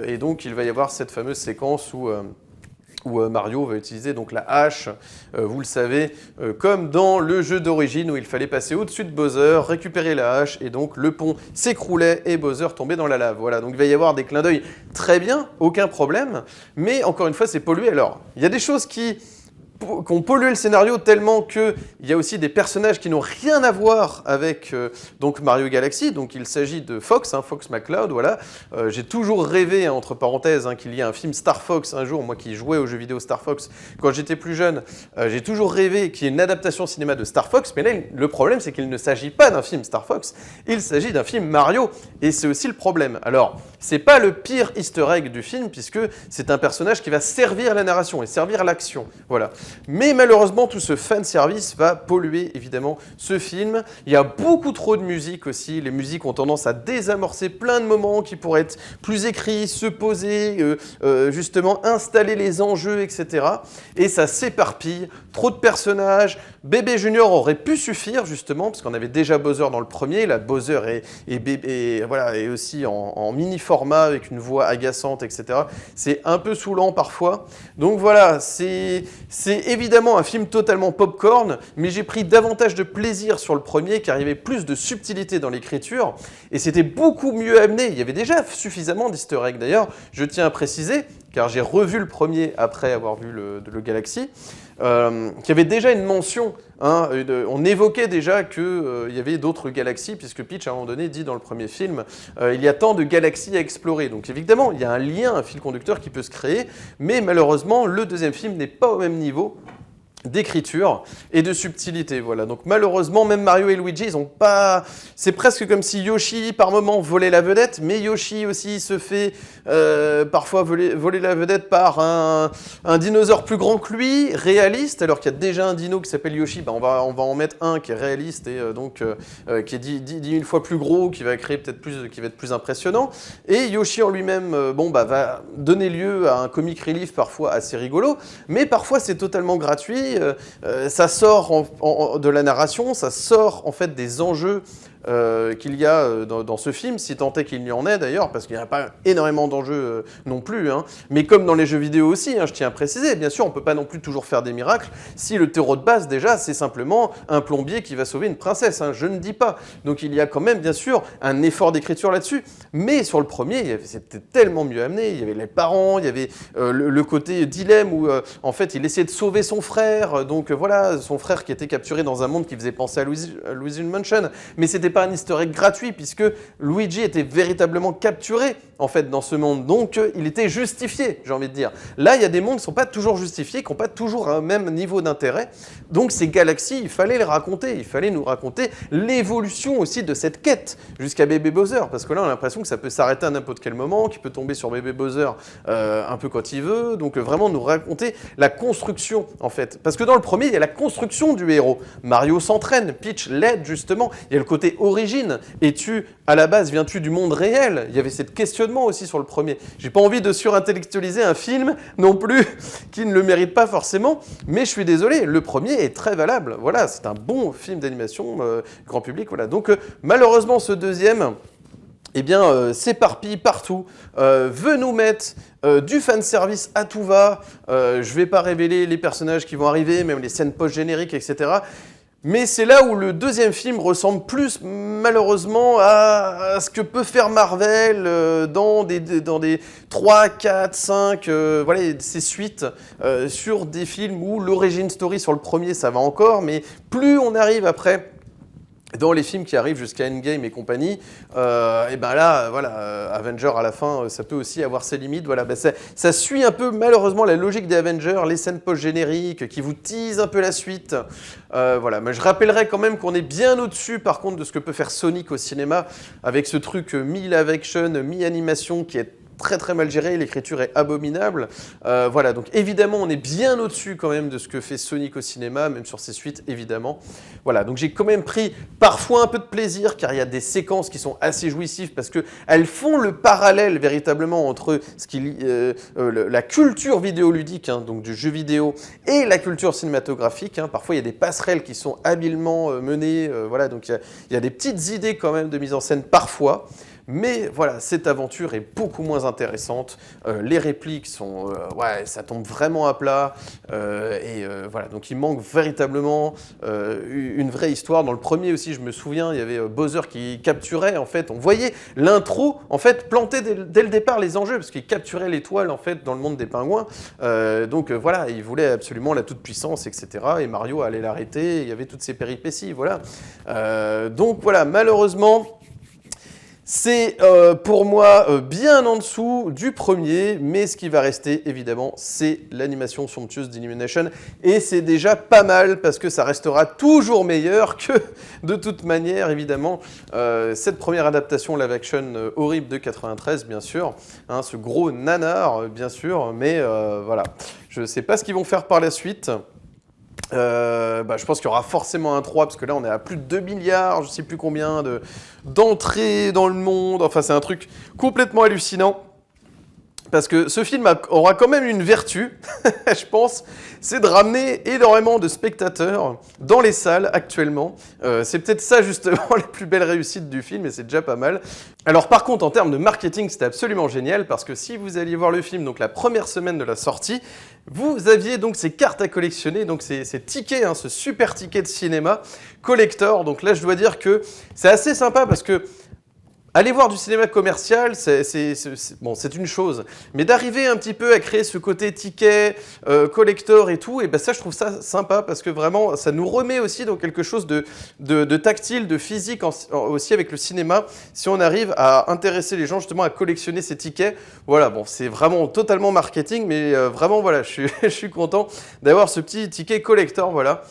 et donc il va y avoir cette fameuse séquence où Mario va utiliser donc la hache, vous le savez, comme dans le jeu d'origine où il fallait passer au-dessus de Bowser, récupérer la hache, et donc le pont s'écroulait et Bowser tombait dans la lave. Voilà, donc il va y avoir des clins d'œil très bien, aucun problème, mais encore une fois c'est pollué. Alors, il y a des choses qui ont pollué le scénario tellement qu'il y a aussi des personnages qui n'ont rien à voir avec donc Mario Galaxy. Donc il s'agit de Fox, Fox McCloud, voilà. J'ai toujours rêvé, entre parenthèses, qu'il y ait un film Star Fox un jour, moi qui jouais aux jeux vidéo Star Fox quand j'étais plus jeune, j'ai toujours rêvé qu'il y ait une adaptation cinéma de Star Fox, mais là le problème c'est qu'il ne s'agit pas d'un film Star Fox, il s'agit d'un film Mario, et c'est aussi le problème. Alors, c'est pas le pire easter egg du film, puisque c'est un personnage qui va servir la narration et servir l'action, voilà. Mais malheureusement, tout ce fanservice va polluer évidemment ce film. Il y a beaucoup trop de musique aussi. Les musiques ont tendance à désamorcer plein de moments qui pourraient être plus écrits, se poser, justement installer les enjeux, etc. Et ça s'éparpille. Trop de personnages. Bébé Junior aurait pu suffire justement, parce qu'on avait déjà Bowser dans le premier. Là, Bowser est aussi en mini format avec une voix agaçante, etc. C'est un peu saoulant parfois. Donc voilà, c'est évidemment un film totalement popcorn, mais j'ai pris davantage de plaisir sur le premier car il y avait plus de subtilité dans l'écriture et c'était beaucoup mieux amené. Il y avait déjà suffisamment d'easter eggs d'ailleurs, je tiens à préciser, car j'ai revu le premier après avoir vu le Galaxy, qu'il y avait déjà une mention, on évoquait déjà qu'il y avait d'autres galaxies, puisque Peach à un moment donné dit dans le premier film il y a tant de galaxies à explorer. Donc évidemment, il y a un lien, un fil conducteur qui peut se créer, mais malheureusement, le deuxième film n'est pas au même niveau d'écriture et de subtilité, voilà. Donc malheureusement, même Mario et Luigi, ils ont pas... C'est presque comme si Yoshi, par moment, volait la vedette, mais Yoshi aussi se fait parfois voler la vedette par un dinosaure plus grand que lui, réaliste, alors qu'il y a déjà un dino qui s'appelle Yoshi, on va en mettre un qui est réaliste et qui est 10 000 fois plus gros, qui va créer peut-être plus, qui va être plus impressionnant. Et Yoshi en lui-même, va donner lieu à un comic relief parfois assez rigolo, mais parfois c'est totalement gratuit. Ça sort de la narration, ça sort en fait des enjeux qu'il y a dans ce film, si tant est qu'il y en ait d'ailleurs, parce qu'il n'y a pas énormément d'enjeux non plus, mais comme dans les jeux vidéo aussi, je tiens à préciser, bien sûr on ne peut pas non plus toujours faire des miracles, si le terreau de base déjà c'est simplement un plombier qui va sauver une princesse, je ne dis pas, donc il y a quand même bien sûr un effort d'écriture là-dessus, mais sur le premier c'était tellement mieux amené, il y avait les parents, il y avait le côté dilemme où en fait il essayait de sauver son frère, donc voilà, son frère qui était capturé dans un monde qui faisait penser à Luigi's Mansion, mais c'était c'était pas un easter egg gratuit puisque Luigi était véritablement capturé en fait dans ce monde, donc il était justifié, j'ai envie de dire. Là, il y a des mondes qui sont pas toujours justifiés, qui n'ont pas toujours un même niveau d'intérêt, donc ces galaxies, il fallait les raconter, il fallait nous raconter l'évolution aussi de cette quête jusqu'à Bébé Bowser, parce que là, on a l'impression que ça peut s'arrêter à n'importe quel moment, qu'il peut tomber sur Bébé Bowser un peu quand il veut, donc vraiment nous raconter la construction en fait, parce que dans le premier, il y a la construction du héros. Mario s'entraîne, Peach l'aide justement, il y a le côté origine, es-tu à la base, viens-tu du monde réel? Il y avait cette questionnement aussi sur le premier. J'ai pas envie de surintellectualiser un film non plus qui ne le mérite pas forcément, mais je suis désolé, le premier est très valable. Voilà, c'est un bon film d'animation grand public. Voilà. Donc malheureusement, ce deuxième, eh bien, s'éparpille partout, veut nous mettre du fanservice à tout va. Je vais pas révéler les personnages qui vont arriver, même les scènes post-génériques, etc. Mais c'est là où le deuxième film ressemble plus, malheureusement, à ce que peut faire Marvel dans des 3, 4, 5, voilà, ces suites sur des films où l'origin story sur le premier, ça va encore, mais plus on arrive après dans les films qui arrivent jusqu'à Endgame et compagnie, et ben là, voilà, Avengers à la fin, ça peut aussi avoir ses limites. Voilà, ben ça suit un peu malheureusement la logique des Avengers, les scènes post-génériques qui vous teasent un peu la suite. Voilà, mais je rappellerai quand même qu'on est bien au-dessus, par contre, de ce que peut faire Sonic au cinéma avec ce truc mi-live action, mi-animation qui est très très mal géré, l'écriture est abominable. Voilà, donc évidemment, on est bien au-dessus quand même de ce que fait Sonic au cinéma, même sur ses suites, évidemment. Voilà, donc j'ai quand même pris parfois un peu de plaisir, car il y a des séquences qui sont assez jouissives, parce qu'elles font le parallèle véritablement entre la culture vidéoludique, hein, donc du jeu vidéo, et la culture cinématographique. Hein. Parfois, il y a des passerelles qui sont habilement menées, voilà, donc il y a des petites idées quand même de mise en scène parfois. Mais voilà, cette aventure est beaucoup moins intéressante. Les répliques sont, ouais, ça tombe vraiment à plat. Voilà, donc il manque véritablement une vraie histoire. Dans le premier aussi, je me souviens, il y avait Bowser qui capturait, en fait, on voyait l'intro, en fait, planter dès le départ les enjeux, parce qu'il capturait l'étoile, en fait, dans le monde des pingouins. Voilà, il voulait absolument la toute-puissance, etc. Et Mario allait l'arrêter, il y avait toutes ces péripéties, voilà. Donc voilà, malheureusement, c'est pour moi bien en dessous du premier, mais ce qui va rester évidemment, c'est l'animation somptueuse d'Illumination, et c'est déjà pas mal parce que ça restera toujours meilleur que, de toute manière, évidemment, cette première adaptation live action horrible de 93, bien sûr, hein, ce gros nanar, bien sûr, mais voilà, je sais pas ce qu'ils vont faire par la suite. Je pense qu'il y aura forcément un 3, parce que là on est à plus de 2 milliards, je sais plus combien, d'entrées dans le monde. Enfin, c'est un truc complètement hallucinant. Parce que ce film aura quand même une vertu, je pense, c'est de ramener énormément de spectateurs dans les salles actuellement. C'est peut-être ça justement la plus belle réussite du film, et c'est déjà pas mal. Alors par contre, en termes de marketing, c'était absolument génial, parce que si vous alliez voir le film, donc la première semaine de la sortie, vous aviez donc ces cartes à collectionner, donc ces tickets, hein, ce super ticket de cinéma collector. Donc là, je dois dire que c'est assez sympa, parce que aller voir du cinéma commercial, c'est une chose, mais d'arriver un petit peu à créer ce côté ticket, collector et tout, et ben ça, je trouve ça sympa, parce que vraiment, ça nous remet aussi dans quelque chose de tactile, de physique aussi avec le cinéma, si on arrive à intéresser les gens justement à collectionner ces tickets. Voilà, bon, c'est vraiment totalement marketing, mais vraiment, voilà, je suis content d'avoir ce petit ticket collector, voilà.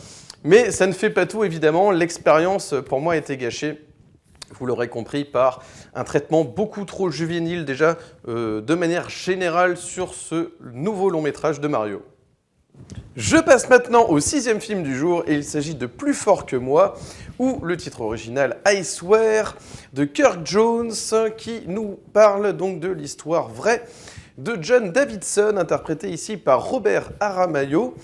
Mais ça ne fait pas tout, évidemment, l'expérience, pour moi, a été gâchée. Vous l'aurez compris, par un traitement beaucoup trop juvénile déjà de manière générale sur ce nouveau long métrage de Mario. Je passe maintenant au 6e film du jour, et il s'agit de Plus fort que moi, ou le titre original I Swear de Kirk Jones, qui nous parle donc de l'histoire vraie de John Davidson, interprété ici par Robert Aramayo,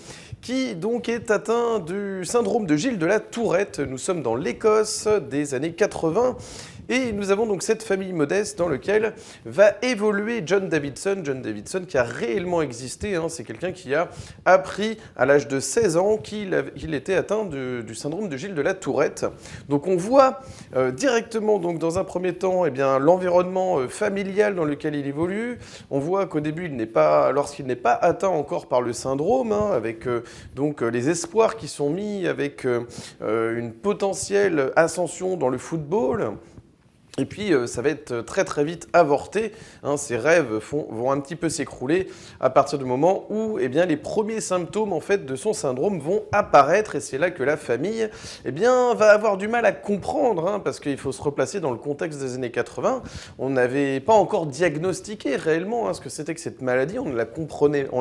qui donc est atteint du syndrome de Gilles de la Tourette. Nous sommes dans l'Écosse des années 80, Et nous avons donc cette famille modeste dans laquelle va évoluer John Davidson. John Davidson qui a réellement existé, hein, c'est quelqu'un qui a appris à l'âge de 16 ans qu'il était atteint du syndrome de Gilles de la Tourette. Donc on voit directement donc, dans un premier temps eh bien, l'environnement familial dans lequel il évolue. On voit qu'au début, lorsqu'il n'est pas atteint encore par le syndrome, hein, avec donc les espoirs qui sont mis avec une potentielle ascension dans le football. Et puis, ça va être très très vite avorté. Hein, ses rêves vont un petit peu s'écrouler à partir du moment où eh bien, les premiers symptômes en fait, de son syndrome vont apparaître. Et c'est là que la famille eh bien, va avoir du mal à comprendre, hein, parce qu'il faut se replacer dans le contexte des années 80. On n'avait pas encore diagnostiqué réellement hein, ce que c'était que cette maladie. On la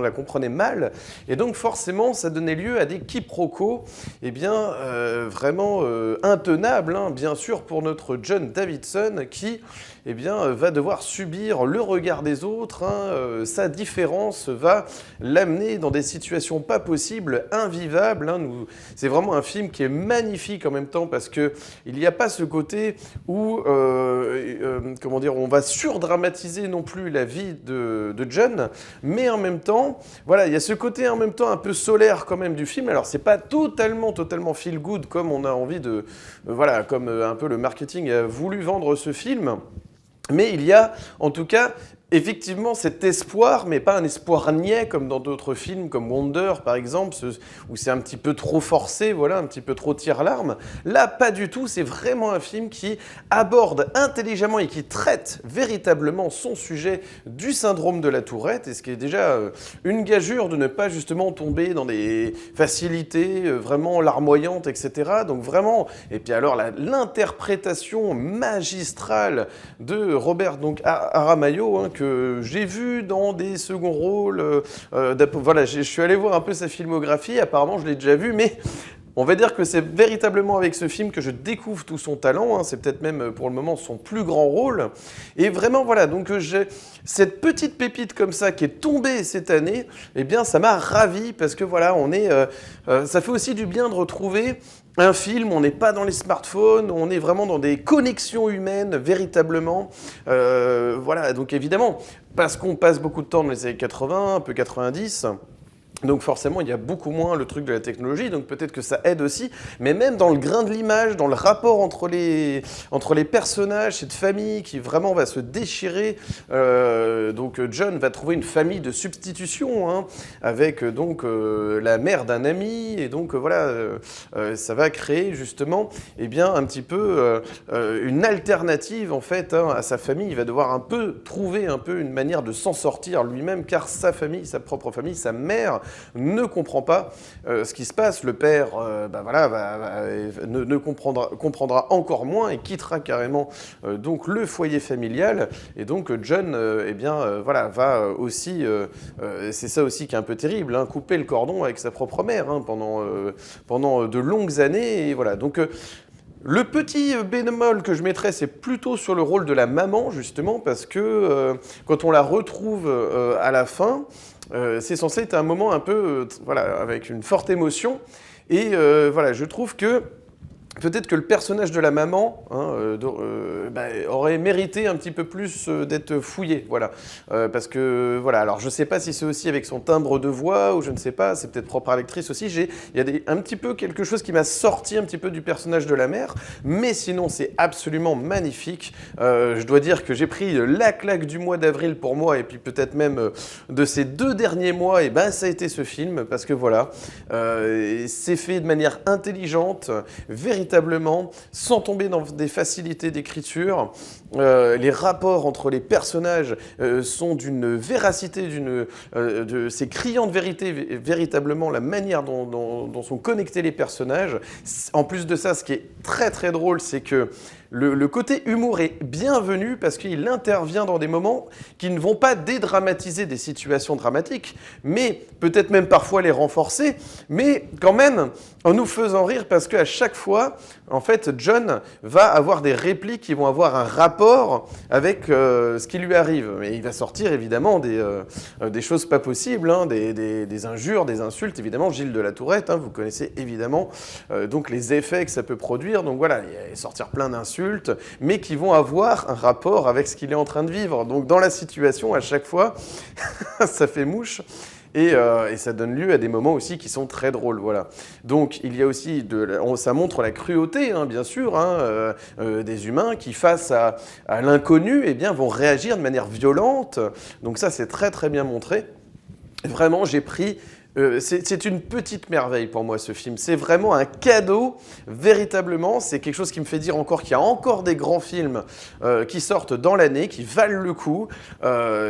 comprenait mal. Et donc, forcément, ça donnait lieu à des quiproquos eh bien, vraiment intenables, hein, bien sûr, pour notre John Davidson, qui eh bien, va devoir subir le regard des autres. Hein, sa différence va l'amener dans des situations pas possibles, invivables. Hein, c'est vraiment un film qui est magnifique en même temps parce qu'il n'y a pas ce côté où comment dire, on va surdramatiser non plus la vie de John, mais en même temps, voilà, il y a ce côté en même temps un peu solaire quand même du film. Alors c'est pas totalement feel good comme on a envie de, voilà, comme un peu le marketing a voulu vendre ce film. Mais il y a, en tout cas, effectivement cet espoir, mais pas un espoir niais comme dans d'autres films, comme Wonder par exemple, où c'est un petit peu trop forcé, voilà, un petit peu trop tire-larme. Là, pas du tout, c'est vraiment un film qui aborde intelligemment et qui traite véritablement son sujet du syndrome de la Tourette, et ce qui est déjà une gageure de ne pas justement tomber dans des facilités vraiment larmoyantes, etc. Donc vraiment, et puis alors l'interprétation magistrale de Robert Aramayo, hein, que j'ai vu dans des seconds rôles. Voilà, je suis allé voir un peu sa filmographie, apparemment je l'ai déjà vu, mais on va dire que c'est véritablement avec ce film que je découvre tout son talent, hein, c'est peut-être même pour le moment son plus grand rôle. Et vraiment, voilà, donc j'ai cette petite pépite comme ça qui est tombée cette année, eh bien ça m'a ravi parce que voilà, ça fait aussi du bien de retrouver un film, on n'est pas dans les smartphones, on est vraiment dans des connexions humaines, véritablement. Voilà, donc évidemment, parce qu'on passe beaucoup de temps dans les années 80, un peu 90, donc forcément, il y a beaucoup moins le truc de la technologie, donc peut-être que ça aide aussi, mais même dans le grain de l'image, dans le rapport entre les personnages, cette famille qui vraiment va se déchirer, donc John va trouver une famille de substitution, hein, avec donc la mère d'un ami, et donc voilà, ça va créer justement eh bien, un petit peu une alternative en fait hein, à sa famille. Il va devoir un peu trouver un peu une manière de s'en sortir lui-même, car sa famille, sa propre famille, sa mère, ne comprend pas ce qui se passe. Le père ne comprendra encore moins et quittera carrément donc le foyer familial. Et donc John voilà, va aussi, c'est ça aussi qui est un peu terrible, hein, couper le cordon avec sa propre mère hein, pendant de longues années. Et voilà, donc le petit bémol que je mettrais, c'est plutôt sur le rôle de la maman, justement, parce que quand on la retrouve à la fin, c'est censé être un moment un peu, voilà, avec une forte émotion. Et voilà, je trouve que peut-être que le personnage de la maman hein, aurait mérité un petit peu plus d'être fouillé, voilà. Parce que, voilà, alors je ne sais pas si c'est aussi avec son timbre de voix, ou je ne sais pas, c'est peut-être propre à l'actrice aussi, il y a un petit peu quelque chose qui m'a sorti un petit peu du personnage de la mère, mais sinon c'est absolument magnifique. Je dois dire que j'ai pris la claque du mois d'avril pour moi, et puis peut-être même de ces 2 derniers mois, et ben ça a été ce film, parce que voilà, c'est fait de manière intelligente, véritablement, sans tomber dans des facilités d'écriture. Les rapports entre les personnages sont d'une véracité, c'est criant de vérité, véritablement, la manière dont sont connectés les personnages. En plus de ça, ce qui est très très drôle, c'est que le côté humour est bienvenu parce qu'il intervient dans des moments qui ne vont pas dédramatiser des situations dramatiques, mais peut-être même parfois les renforcer, mais quand même en nous faisant rire parce qu'à chaque fois, en fait, John va avoir des répliques qui vont avoir un rapport rapport avec ce qui lui arrive. Mais il va sortir évidemment des choses pas possibles, hein, des injures, des insultes. Évidemment, Gilles de la Tourette, hein, vous connaissez évidemment donc les effets que ça peut produire. Donc voilà, il va sortir plein d'insultes, mais qui vont avoir un rapport avec ce qu'il est en train de vivre. Donc dans la situation, à chaque fois, ça fait mouche. Et ça donne lieu à des moments aussi qui sont très drôles, voilà. Donc il y a aussi, ça montre la cruauté, hein, bien sûr, hein, des humains qui, face à l'inconnu, eh bien, vont réagir de manière violente. Donc ça, c'est très très bien montré. Vraiment, j'ai pris... c'est une petite merveille pour moi, ce film. C'est vraiment un cadeau, véritablement. C'est quelque chose qui me fait dire encore qu'il y a encore des grands films qui sortent dans l'année, qui valent le coup.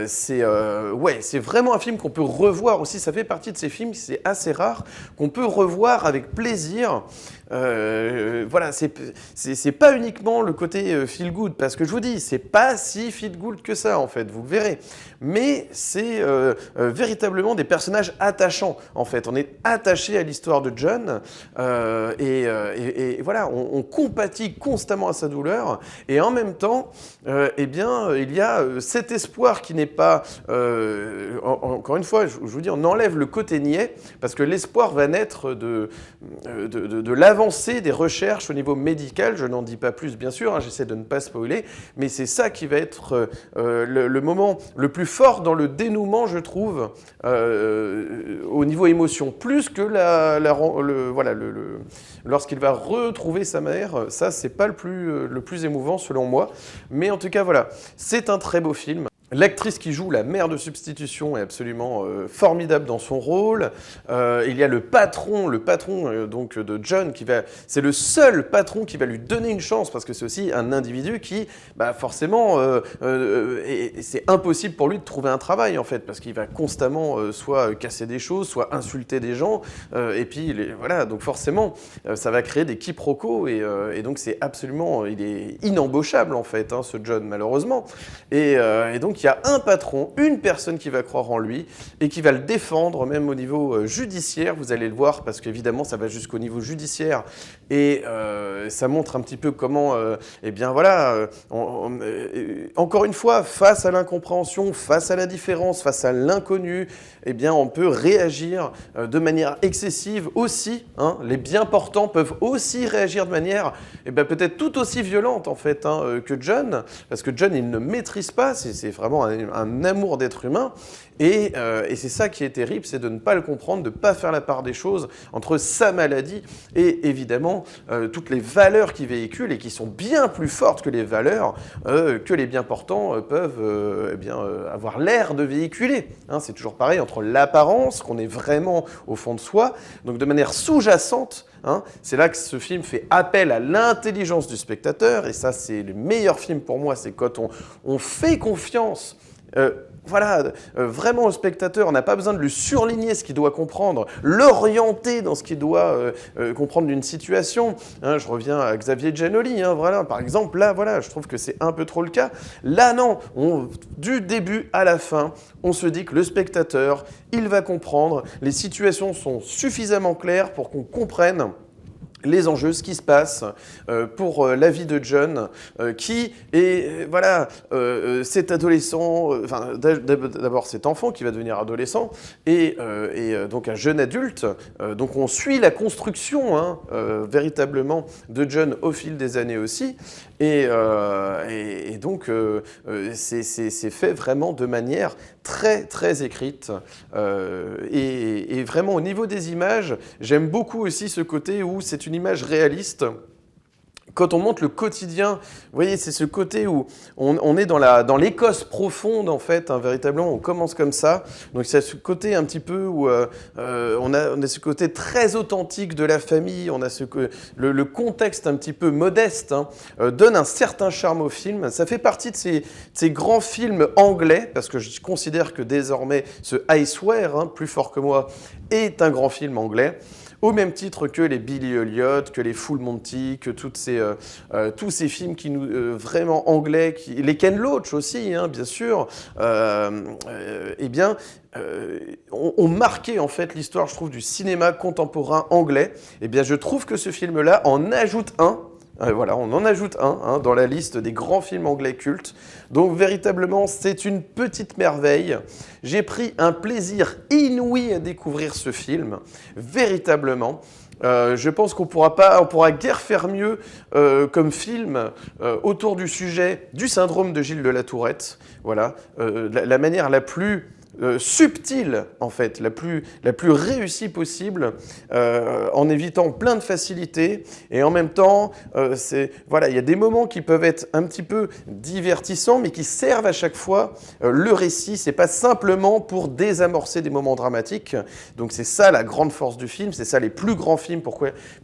C'est vraiment un film qu'on peut revoir aussi. Ça fait partie de ces films, c'est assez rare, qu'on peut revoir avec plaisir. Voilà, c'est pas uniquement le côté feel good, parce que je vous dis, c'est pas si feel good que ça, en fait, vous le verrez. Mais c'est véritablement des personnages attachants. En fait, on est attaché à l'histoire de John et voilà, on compatit constamment à sa douleur et en même temps, eh bien, il y a cet espoir qui n'est pas, encore une fois, je vous dis, on enlève le côté niais parce que l'espoir va naître de l'avancée des recherches au niveau médical. Je n'en dis pas plus, bien sûr, hein, j'essaie de ne pas spoiler, mais c'est ça qui va être le moment le plus fort dans le dénouement, je trouve, au niveau émotion, plus que lorsqu'il va retrouver sa mère. Ça, c'est pas le plus émouvant selon moi. Mais en tout cas, voilà, c'est un très beau film. L'actrice qui joue la mère de substitution est absolument formidable dans son rôle. Il y a le patron donc de John c'est le seul patron qui va lui donner une chance parce que c'est aussi un individu qui, forcément, c'est impossible pour lui de trouver un travail en fait parce qu'il va constamment soit casser des choses, soit insulter des gens. Et puis voilà, donc forcément, ça va créer des quiproquos et donc c'est absolument, il est inembauchable en fait, hein, ce John malheureusement. Et donc il y a un patron, une personne qui va croire en lui et qui va le défendre même au niveau judiciaire, vous allez le voir parce qu'évidemment ça va jusqu'au niveau judiciaire et ça montre un petit peu comment, eh bien voilà, encore une fois, face à l'incompréhension, face à la différence, face à l'inconnu, eh bien on peut réagir de manière excessive aussi, hein, les bien portants peuvent aussi réagir de manière peut-être tout aussi violente en fait hein, que John, parce que John il ne maîtrise pas, c'est vraiment un amour d'être humain et c'est ça qui est terrible, c'est de ne pas le comprendre, de ne pas faire la part des choses entre sa maladie et évidemment toutes les valeurs qu'il véhicule et qui sont bien plus fortes que les valeurs que les bien portants peuvent avoir l'air de véhiculer. Hein, c'est toujours pareil entre l'apparence, qu'on est vraiment au fond de soi, donc de manière sous-jacente. Hein, c'est là que ce film fait appel à l'intelligence du spectateur, et ça c'est le meilleur film pour moi, c'est quand on fait confiance vraiment au spectateur, on n'a pas besoin de lui surligner ce qu'il doit comprendre, l'orienter dans ce qu'il doit comprendre d'une situation. Hein, je reviens à Xavier Giannoli, hein, voilà, par exemple, là, voilà, je trouve que c'est un peu trop le cas. Là, non, du début à la fin, on se dit que le spectateur, il va comprendre, les situations sont suffisamment claires pour qu'on comprenne les enjeux, ce qui se passe pour la vie de John, qui est, cet adolescent, d'abord cet enfant qui va devenir adolescent, et donc un jeune adulte. Donc on suit la construction, hein, véritablement, de John au fil des années aussi, et donc c'est fait vraiment de manière très, très écrite, et vraiment au niveau des images, j'aime beaucoup aussi ce côté où c'est une image réaliste. Quand on montre le quotidien, vous voyez, c'est ce côté où on est dans l'Écosse profonde, en fait, hein, véritablement, on commence comme ça. Donc c'est ce côté un petit peu où on a ce côté très authentique de la famille, on a le contexte un petit peu modeste, hein, donne un certain charme au film. Ça fait partie de ces grands films anglais, parce que je considère que désormais ce Iceware, hein, plus fort que moi, est un grand film anglais. Au même titre que les Billy Elliot, que les Full Monty, que tous ces films qui vraiment anglais, les Ken Loach aussi, hein, bien sûr, ont marqué en fait l'histoire, je trouve, du cinéma contemporain anglais. Eh bien, je trouve que ce film-là en ajoute un. Voilà, on en ajoute un dans la liste des grands films anglais cultes. Donc véritablement, c'est une petite merveille. J'ai pris un plaisir inouï à découvrir ce film, véritablement. Je pense qu'on pourra guère faire mieux comme film autour du sujet du syndrome de Gilles de la Tourette. Voilà, la manière la plus subtile, en fait, la plus réussie possible, en évitant plein de facilités. Et en même temps, voilà, il y a des moments qui peuvent être un petit peu divertissants, mais qui servent à chaque fois le récit. C'est pas simplement pour désamorcer des moments dramatiques. Donc c'est ça la grande force du film, c'est ça les plus grands films.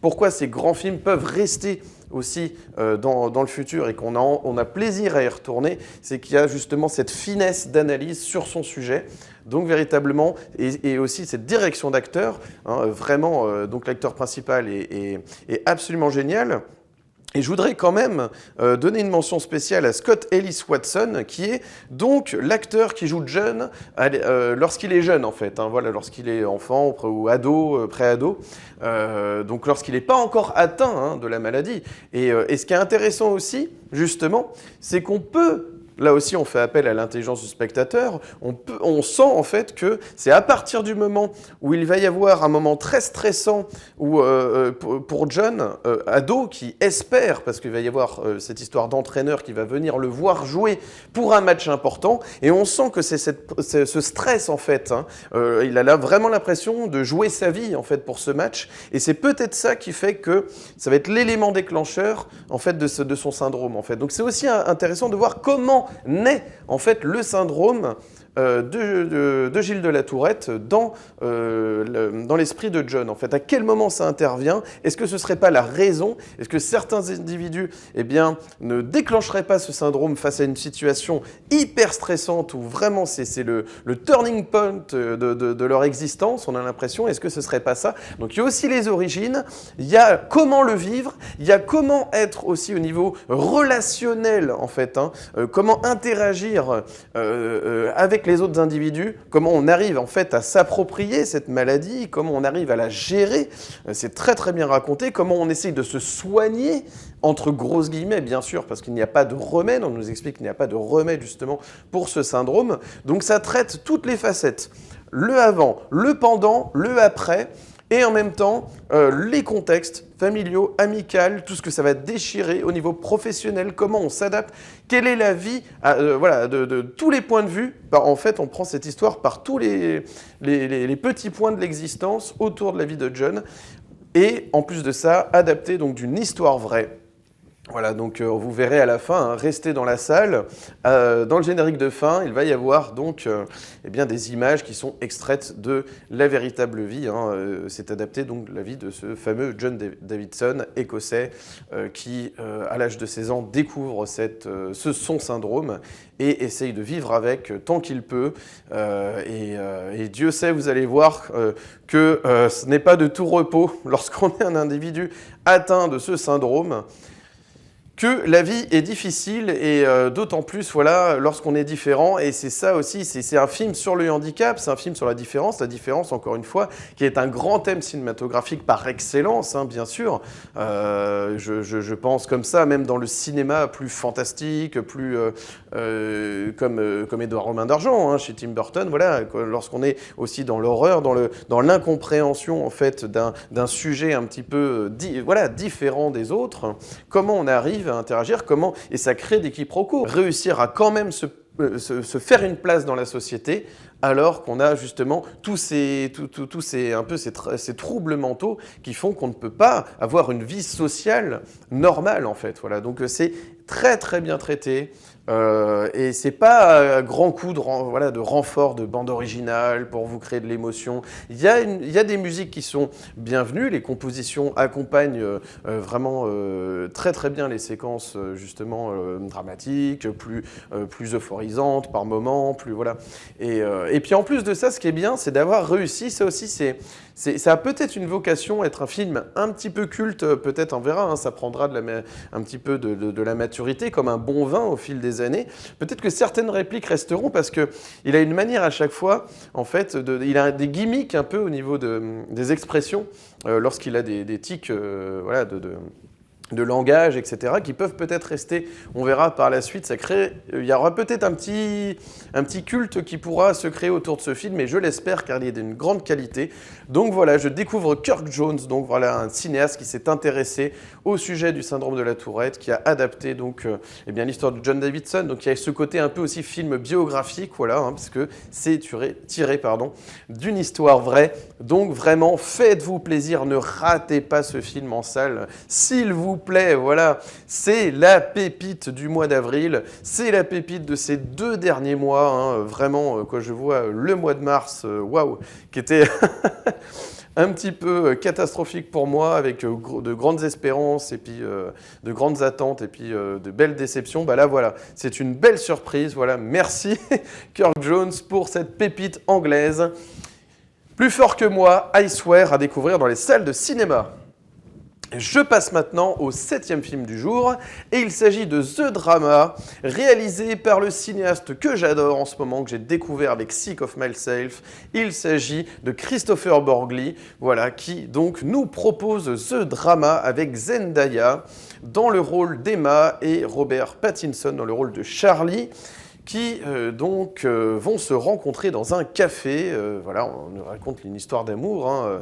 Pourquoi ces grands films peuvent rester aussi dans le futur et on a plaisir à y retourner, c'est qu'il y a justement cette finesse d'analyse sur son sujet. Donc véritablement, et aussi cette direction d'acteur, vraiment, donc l'acteur principal est absolument génial. Et je voudrais quand même donner une mention spéciale à Scott Ellis Watson, qui est donc l'acteur qui joue John lorsqu'il est jeune, en fait. Voilà, lorsqu'il est enfant ou ado, pré-ado. Donc lorsqu'il n'est pas encore atteint de la maladie. Et ce qui est intéressant aussi, justement, c'est qu'on peut... Là aussi, on fait appel à l'intelligence du spectateur. On sent en fait que c'est à partir du moment où il va y avoir un moment très stressant où, pour John, ado, qui espère, parce qu'il va y avoir cette histoire d'entraîneur qui va venir le voir jouer pour un match important, et on sent que c'est ce stress en fait. Il a là vraiment l'impression de jouer sa vie en fait pour ce match, et c'est peut-être ça qui fait que ça va être l'élément déclencheur en fait de son syndrome en fait. Donc c'est aussi intéressant de voir comment naît en fait le syndrome de Gilles de la Tourette dans l'esprit de John. En fait, à quel moment ça intervient? Est-ce que ce ne serait pas la raison? Est-ce que certains individus ne déclencheraient pas ce syndrome face à une situation hyper stressante où vraiment c'est le turning point de leur existence, on a l'impression? Est-ce que ce ne serait pas ça? Donc il y a aussi les origines, il y a comment le vivre, il y a comment être aussi au niveau relationnel en fait, comment interagir avec les autres individus, comment on arrive en fait à s'approprier cette maladie, comment on arrive à la gérer, c'est très très bien raconté, comment on essaye de se soigner, entre grosses guillemets bien sûr, parce qu'il n'y a pas de remède, on nous explique qu'il n'y a pas de remède justement pour ce syndrome, donc ça traite toutes les facettes, le avant, le pendant, le après, et en même temps, les contextes familiaux, amicaux, tout ce que ça va déchirer au niveau professionnel, comment on s'adapte, quelle est la vie, voilà, de tous les points de vue. En fait, on prend cette histoire par tous les petits points de l'existence autour de la vie de John, et en plus de ça, adapté donc d'une histoire vraie. Voilà, donc vous verrez à la fin, restez dans la salle. Dans le générique de fin, il va y avoir donc des images qui sont extraites de la véritable vie. C'est adapté donc de la vie de ce fameux John Davidson, écossais, qui, à l'âge de 16 ans, découvre son syndrome et essaye de vivre avec tant qu'il peut. Et Dieu sait, vous allez voir que ce n'est pas de tout repos lorsqu'on est un individu atteint de ce syndrome, que la vie est difficile et d'autant plus voilà, lorsqu'on est différent. Et c'est ça aussi, c'est un film sur le handicap, c'est un film sur la différence encore une fois, qui est un grand thème cinématographique par excellence, bien sûr. Je pense comme ça, même dans le cinéma plus fantastique, plus comme Édouard Romain d'Argent, chez Tim Burton, voilà, lorsqu'on est aussi dans l'horreur, dans l'incompréhension en fait, d'un sujet un petit peu différent des autres, comment on arrive à interagir, et ça crée des quiproquos. Réussir à quand même se faire une place dans la société, alors qu'on a justement tous ces troubles mentaux qui font qu'on ne peut pas avoir une vie sociale normale, en fait. Voilà. Donc c'est très très bien traité. Et c'est pas un grand coup de renfort de bande originale pour vous créer de l'émotion. Il y a des musiques qui sont bienvenues, les compositions accompagnent vraiment très très bien les séquences justement dramatiques, plus euphorisantes par moments, voilà. Et puis en plus de ça, ce qui est bien, c'est d'avoir réussi, ça aussi ça a peut-être une vocation à être un film un petit peu culte, peut-être on verra, ça prendra un petit peu de la maturité, comme un bon vin au fil des années. Peut-être que certaines répliques resteront parce qu'il a une manière à chaque fois, en fait, il a des gimmicks un peu au niveau des expressions, lorsqu'il a des tics de langage, etc., qui peuvent peut-être rester, on verra par la suite, il y aura peut-être un petit culte qui pourra se créer autour de ce film, et je l'espère, car il est d'une grande qualité. Donc voilà, je découvre Kirk Jones, donc voilà, un cinéaste qui s'est intéressé au sujet du syndrome de la Tourette, qui a adapté donc eh bien l'histoire de John Davidson, donc il y a ce côté un peu aussi film biographique, voilà, hein, parce que c'est tiré d'une histoire vraie. Donc vraiment, faites-vous plaisir, ne ratez pas ce film en salle, s'il vous plaît, voilà, c'est la pépite du mois d'avril, c'est la pépite de ces 2 derniers mois, hein, vraiment, quand je vois le mois de mars, waouh, qui était un petit peu catastrophique pour moi, avec de grandes espérances, et puis de grandes attentes, et puis de belles déceptions, bah là voilà, c'est une belle surprise, voilà, merci Kirk Jones pour cette pépite anglaise. Plus fort que moi, I Swear, à découvrir dans les salles de cinéma. Je passe maintenant au 7e film du jour, et il s'agit de The Drama, réalisé par le cinéaste que j'adore en ce moment, que j'ai découvert avec Sick of Myself. Il s'agit de Christopher Borgli, voilà, qui donc nous propose The Drama avec Zendaya dans le rôle d'Emma et Robert Pattinson dans le rôle de Charlie, qui vont se rencontrer dans un café. Voilà, on nous raconte une histoire d'amour. Hein.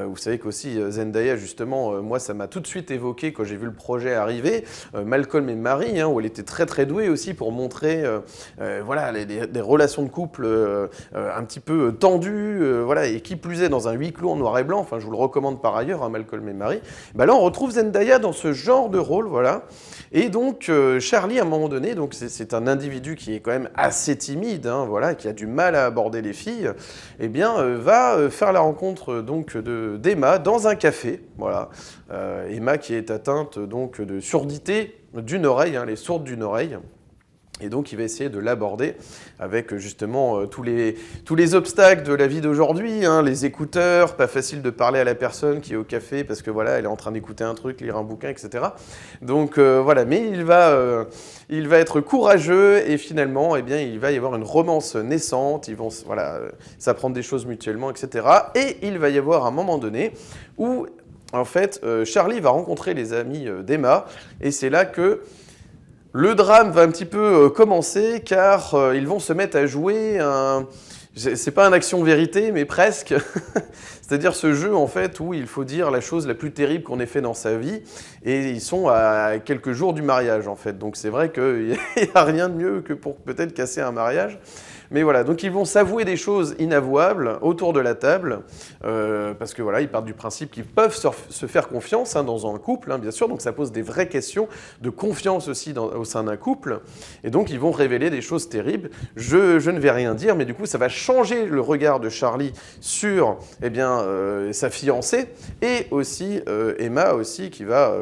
Vous savez qu'aussi Zendaya, justement, moi, ça m'a tout de suite évoqué quand j'ai vu le projet arriver. Malcolm et Marie, hein, où elle était très très douée aussi pour montrer voilà, des relations de couple un petit peu tendues, voilà, et qui plus est dans un huis clos en noir et blanc. Enfin, je vous le recommande par ailleurs, hein, Malcolm et Marie. Bah là, on retrouve Zendaya dans ce genre de rôle, voilà. Et donc, Charlie, à un moment donné, donc c'est un individu qui est quand même assez timide, hein, voilà, qui a du mal à aborder les filles, eh bien, va faire la rencontre donc d'Emma dans un café, voilà. Emma qui est atteinte donc de surdité d'une oreille, hein, elle est sourde d'une oreille. Et donc, il va essayer de l'aborder avec justement tous les obstacles de la vie d'aujourd'hui, hein, les écouteurs, pas facile de parler à la personne qui est au café parce que voilà, elle est en train d'écouter un truc, lire un bouquin, etc. Donc voilà, mais il va être courageux et finalement, eh bien, il va y avoir une romance naissante. Ils vont voilà, s'apprendre des choses mutuellement, etc. Et il va y avoir un moment donné où, en fait, Charlie va rencontrer les amis d'Emma, et c'est là que le drame va un petit peu commencer, car ils vont se mettre à jouer c'est pas un action-vérité, mais presque. C'est-à-dire ce jeu, en fait, où il faut dire la chose la plus terrible qu'on ait fait dans sa vie, et ils sont à quelques jours du mariage, en fait. Donc c'est vrai qu'il n'y a rien de mieux que pour peut-être casser un mariage. Mais voilà, donc ils vont s'avouer des choses inavouables autour de la table, parce que voilà, ils partent du principe qu'ils peuvent se faire confiance, hein, dans un couple, hein, bien sûr, donc ça pose des vraies questions de confiance aussi au sein d'un couple, et donc ils vont révéler des choses terribles. Je ne vais rien dire, mais du coup ça va changer le regard de Charlie sur eh bien, sa fiancée, et aussi Emma aussi qui va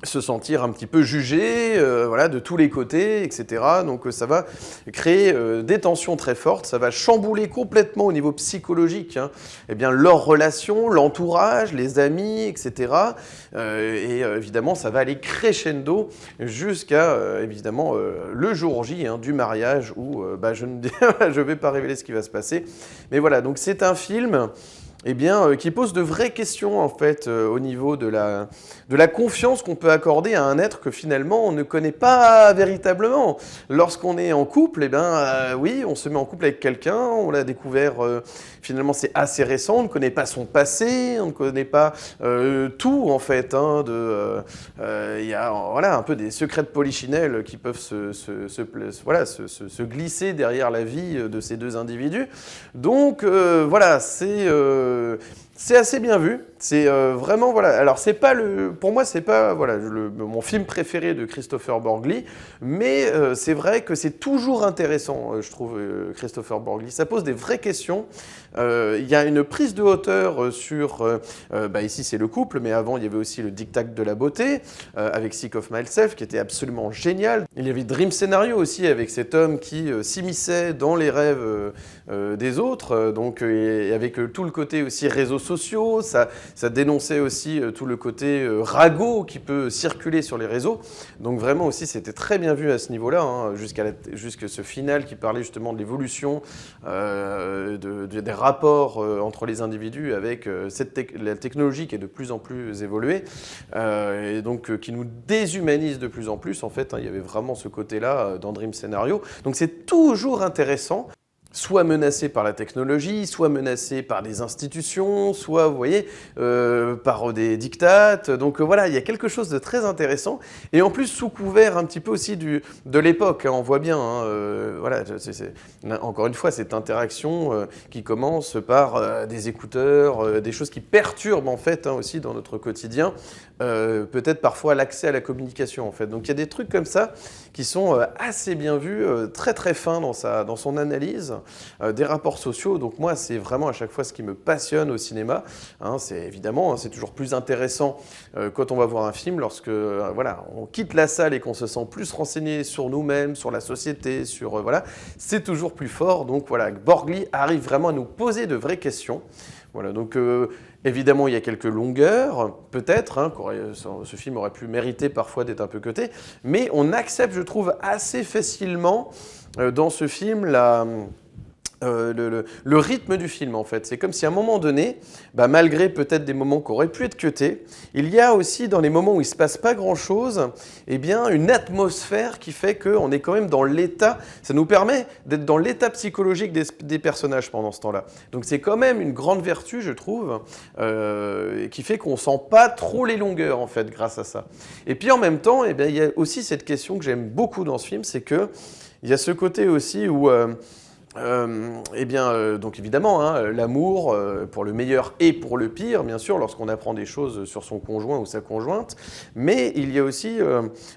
se sentir un petit peu jugé, voilà, de tous les côtés, etc. Donc ça va créer des tensions très fortes, ça va chambouler complètement au niveau psychologique, hein, eh bien, leurs relations, l'entourage, les amis, etc. Et évidemment, ça va aller crescendo jusqu'à évidemment le jour J, hein, du mariage, où je ne vais pas révéler ce qui va se passer. Mais voilà, donc c'est un film eh bien, qui pose de vraies questions en fait au niveau de la confiance qu'on peut accorder à un être que finalement on ne connaît pas véritablement. Lorsqu'on est en couple, eh bien, oui, on se met en couple avec quelqu'un, on l'a découvert, finalement c'est assez récent, on ne connaît pas son passé, on ne connaît pas tout en fait. Hein, il y a voilà, un peu des secrets de polichinelle qui peuvent se glisser derrière la vie de ces deux individus. Donc voilà, c'est assez bien vu. C'est vraiment voilà. Alors pour moi c'est pas voilà mon film préféré de Christopher Borgli, mais c'est vrai que c'est toujours intéressant, je trouve, Christopher Borgli. Ça pose des vraies questions. Il y a une prise de hauteur sur ici c'est le couple, mais avant il y avait aussi le diktat de la beauté avec Sick of Myself qui était absolument génial. Il y avait Dream Scenario aussi avec cet homme qui s'immisçait dans les rêves des autres, donc et avec tout le côté aussi réseaux sociaux sociaux, ça dénonçait aussi tout le côté ragot qui peut circuler sur les réseaux. Donc vraiment aussi, c'était très bien vu à ce niveau-là, hein, jusqu'à ce final qui parlait justement de l'évolution des rapports entre les individus avec la technologie qui est de plus en plus évoluée et donc qui nous déshumanise de plus en plus. En fait, hein, il y avait vraiment ce côté-là dans Dream Scenario. Donc c'est toujours intéressant, soit menacé par la technologie, soit menacé par des institutions, soit, vous voyez, par des dictates. Donc voilà, il y a quelque chose de très intéressant. Et en plus, sous couvert un petit peu aussi de l'époque, hein, on voit bien, hein, voilà, encore une fois, cette interaction qui commence par des écouteurs, des choses qui perturbent en fait hein, aussi dans notre quotidien, peut-être parfois l'accès à la communication en fait. Donc il y a des trucs comme ça qui sont assez bien vus, très très fins dans son analyse des rapports sociaux. Donc moi, c'est vraiment à chaque fois ce qui me passionne au cinéma. Hein, c'est évidemment, hein, c'est toujours plus intéressant quand on va voir un film, lorsque voilà, on quitte la salle et qu'on se sent plus renseigné sur nous-mêmes, sur la société, sur voilà, c'est toujours plus fort. Donc voilà, Borgli arrive vraiment à nous poser de vraies questions. Voilà, donc évidemment, il y a quelques longueurs, peut-être, hein, ce film aurait pu mériter parfois d'être un peu cuté, mais on accepte, je trouve, assez facilement dans ce film le rythme du film en fait. C'est comme si à un moment donné, malgré peut-être des moments qui auraient pu être cutés, il y a aussi dans les moments où il ne se passe pas grand-chose, eh bien, une atmosphère qui fait qu'on est quand même dans l'état, ça nous permet d'être dans l'état psychologique des personnages pendant ce temps-là. Donc c'est quand même une grande vertu, je trouve, qui fait qu'on ne sent pas trop les longueurs en fait grâce à ça. Et puis en même temps, eh bien, il y a aussi cette question que j'aime beaucoup dans ce film, c'est qu'il y a ce côté aussi où... donc évidemment, hein, l'amour pour le meilleur et pour le pire, bien sûr, lorsqu'on apprend des choses sur son conjoint ou sa conjointe, mais il y a aussi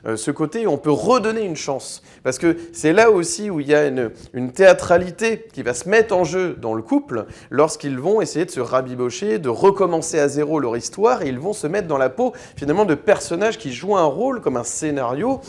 ce côté où on peut redonner une chance, parce que c'est là aussi où il y a une théâtralité qui va se mettre en jeu dans le couple, lorsqu'ils vont essayer de se rabibocher, de recommencer à zéro leur histoire, et ils vont se mettre dans la peau finalement de personnages qui jouent un rôle comme un scénario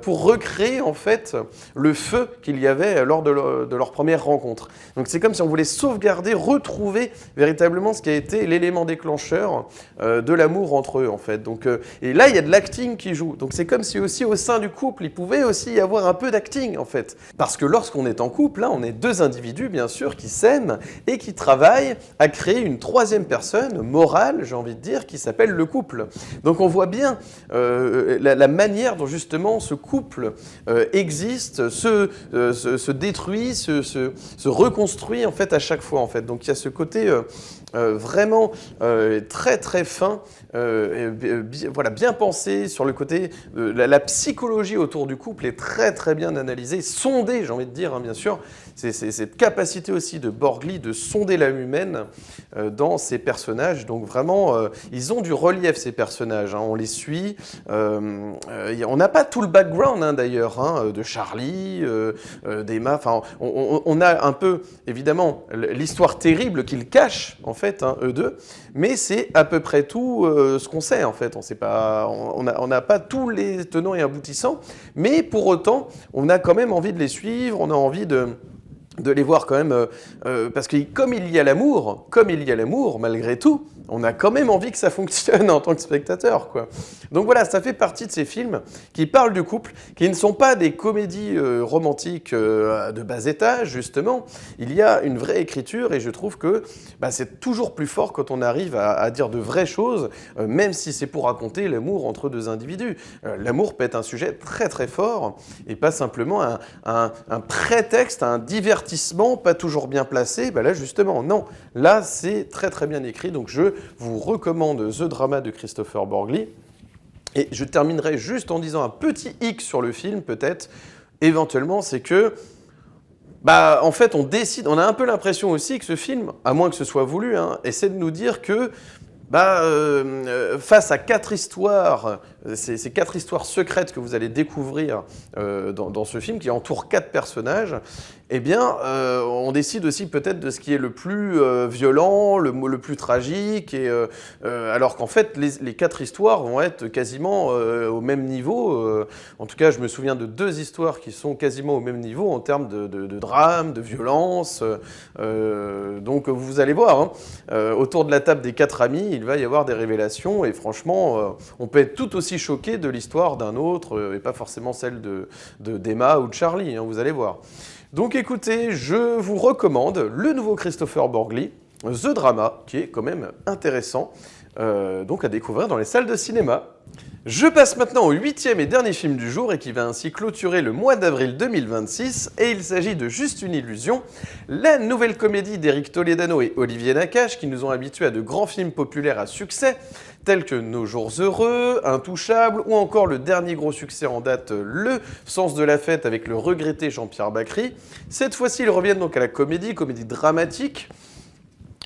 pour recréer en fait le feu qu'il y avait lors de leur première rencontre. Donc c'est comme si on voulait sauvegarder, retrouver véritablement ce qui a été l'élément déclencheur de l'amour entre eux en fait. Donc, et là il y a de l'acting qui joue. Donc c'est comme si aussi au sein du couple il pouvait aussi y avoir un peu d'acting en fait. Parce que lorsqu'on est en couple, là on est deux individus bien sûr qui s'aiment et qui travaillent à créer une troisième personne morale, j'ai envie de dire, qui s'appelle le couple. Donc on voit bien la manière dont justement ce couple existe, se détruit, se reconstruit en fait à chaque fois en fait. Donc il y a ce côté vraiment très très fin, voilà, bien pensé sur le côté la psychologie autour du couple est très très bien analysée, sondée, j'ai envie de dire, hein, bien sûr. C'est cette capacité aussi de Borgli de sonder l'âme humaine dans ces personnages. Donc vraiment, ils ont du relief ces personnages. Hein. On les suit. On n'a pas tout le background hein, d'ailleurs hein, de Charlie, d'Emma. Enfin, on a un peu évidemment l'histoire terrible qu'ils cachent en fait, hein, eux deux. Mais c'est à peu près tout ce qu'on sait en fait. On n'a pas tous les tenants et aboutissants. Mais pour autant, on a quand même envie de les suivre. On a envie de les voir quand même, parce que comme il y a l'amour, malgré tout, on a quand même envie que ça fonctionne en tant que spectateur, quoi. Donc voilà, ça fait partie de ces films qui parlent du couple, qui ne sont pas des comédies romantiques de bas étage, justement. Il y a une vraie écriture et je trouve que c'est toujours plus fort quand on arrive à dire de vraies choses, même si c'est pour raconter l'amour entre deux individus. L'amour peut être un sujet très très fort et pas simplement un prétexte, un divertissement pas toujours bien placé. Là justement, non. Là, c'est très très bien écrit, donc je vous recommande The Drama de Christopher Borgli. Et je terminerai juste en disant un petit hic sur le film, peut-être, éventuellement, c'est que, en fait, on a un peu l'impression aussi que ce film, à moins que ce soit voulu, hein, essaie de nous dire que, face à 4 histoires ces 4 histoires secrètes que vous allez découvrir dans ce film, qui entoure 4 personnages, eh bien, on décide aussi peut-être de ce qui est le plus violent, le plus tragique, et, alors qu'en fait, les 4 histoires vont être quasiment au même niveau. En tout cas, je me souviens de 2 histoires qui sont quasiment au même niveau en termes de drame, de violence. Donc, vous allez voir, hein, autour de la table des 4 amis, il va y avoir des révélations, et franchement, on peut être tout aussi choqué de l'histoire d'un autre, et pas forcément celle d'Emma ou de Charlie, hein, vous allez voir. Donc écoutez, je vous recommande le nouveau Christopher Borgli, The Drama, qui est quand même intéressant, donc à découvrir dans les salles de cinéma. Je passe maintenant au 8e et dernier film du jour et qui va ainsi clôturer le mois d'avril 2026, et il s'agit de Juste une illusion, la nouvelle comédie d'Éric Toledano et Olivier Nakache qui nous ont habitués à de grands films populaires à succès, tels que Nos jours heureux, Intouchables, ou encore le dernier gros succès en date, Le sens de la fête avec le regretté Jean-Pierre Bacry. Cette fois-ci, ils reviennent donc à la comédie dramatique,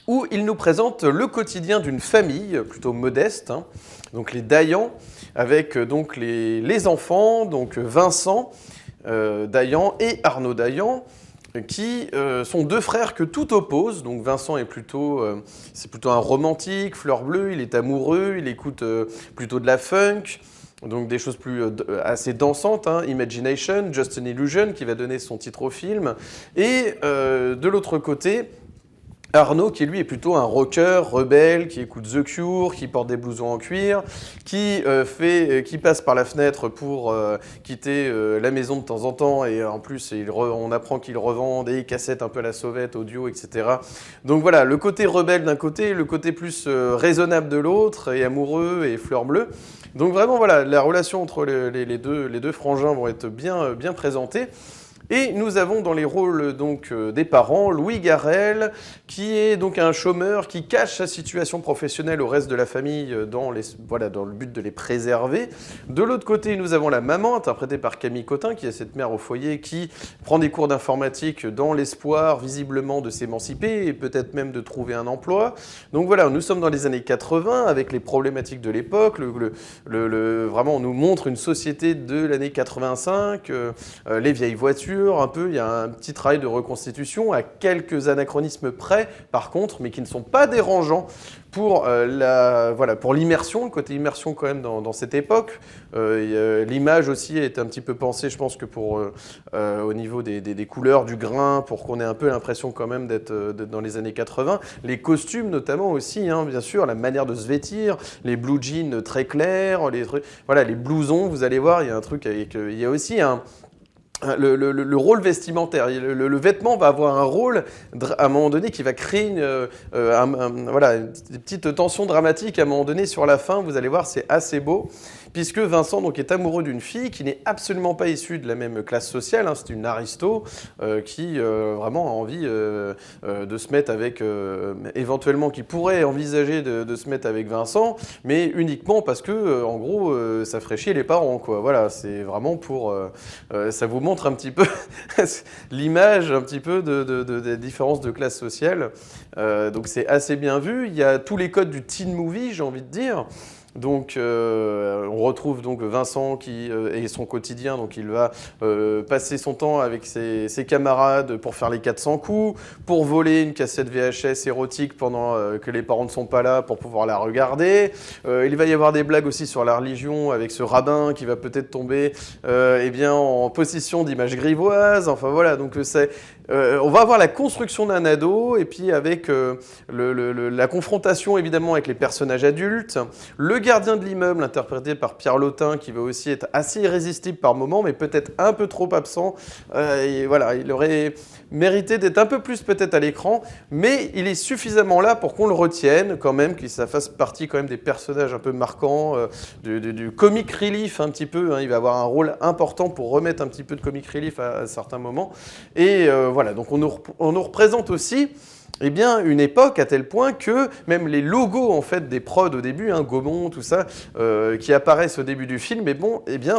où ils nous présentent le quotidien d'une famille plutôt modeste, hein, donc les Dayan, avec donc les enfants, donc Vincent Dayan et Arnaud Dayan, qui sont 2 frères que tout oppose. Donc Vincent est c'est plutôt un romantique, fleur bleue, il est amoureux, il écoute plutôt de la funk, donc des choses assez dansantes, hein. Imagination, Just an Illusion, qui va donner son titre au film. Et de l'autre côté, Arnaud, qui lui est plutôt un rocker rebelle, qui écoute The Cure, qui porte des blousons en cuir, qui passe par la fenêtre pour quitter la maison de temps en temps, et en plus on apprend qu'il revend des cassettes un peu à la sauvette, audio, etc. Donc voilà, le côté rebelle d'un côté, le côté plus raisonnable de l'autre, et amoureux et fleur bleue. Donc vraiment voilà, la relation entre les deux frangins vont être bien présentées. Et nous avons dans les rôles donc des parents Louis Garrel, qui est donc un chômeur qui cache sa situation professionnelle au reste de la famille dans le but de les préserver. De l'autre côté, nous avons la maman, interprétée par Camille Cotin, qui est cette mère au foyer qui prend des cours d'informatique dans l'espoir visiblement de s'émanciper et peut-être même de trouver un emploi. Donc voilà, nous sommes dans les années 80 avec les problématiques de l'époque. Vraiment, on nous montre une société de l'année 85, les vieilles voitures, un peu, il y a un petit travail de reconstitution à quelques anachronismes près, par contre, mais qui ne sont pas dérangeants pour l'immersion, le côté immersion quand même dans cette époque. L'image aussi est un petit peu pensée, je pense que au niveau des couleurs, du grain, pour qu'on ait un peu l'impression quand même d'être dans les années 80. Les costumes notamment aussi, hein, bien sûr, la manière de se vêtir, les blue jeans très clairs, les blousons, vous allez voir, il y a un truc il y a aussi le rôle vestimentaire. Le vêtement va avoir un rôle, à un moment donné, qui va créer une petite tension dramatique à un moment donné sur la fin. Vous allez voir, c'est assez beau. Puisque Vincent donc, est amoureux d'une fille qui n'est absolument pas issue de la même classe sociale, hein, c'est une aristo qui vraiment a envie de se mettre avec, éventuellement qui pourrait envisager de se mettre avec Vincent, mais uniquement parce que, en gros, ça ferait chier les parents, quoi. Voilà, c'est vraiment pour... ça vous montre un petit peu l'image un petit peu des différences de classe sociale. Donc c'est assez bien vu. Il y a tous les codes du teen movie, j'ai envie de dire. Donc on retrouve donc Vincent et son quotidien, donc il va passer son temps avec ses camarades pour faire les 400 coups, pour voler une cassette VHS érotique pendant que les parents ne sont pas là pour pouvoir la regarder. Il va y avoir des blagues aussi sur la religion avec ce rabbin qui va peut-être tomber en possession d'images grivoises. Enfin voilà, donc on va avoir la construction d'un ado et puis avec la confrontation évidemment avec les personnages adultes, le gardien de l'immeuble interprété par Pierre Lotin qui va aussi être assez irrésistible par moments mais peut-être un peu trop absent. Et voilà, il aurait mérité d'être un peu plus peut-être à l'écran, mais il est suffisamment là pour qu'on le retienne quand même, que ça fasse partie quand même des personnages un peu marquants, du comic relief un petit peu, hein. Il va avoir un rôle important pour remettre un petit peu de comic relief à certains moments. Et voilà, donc on nous représente aussi une époque à tel point que même les logos en fait des prods au début, hein, Gaumont, tout ça, qui apparaissent au début du film,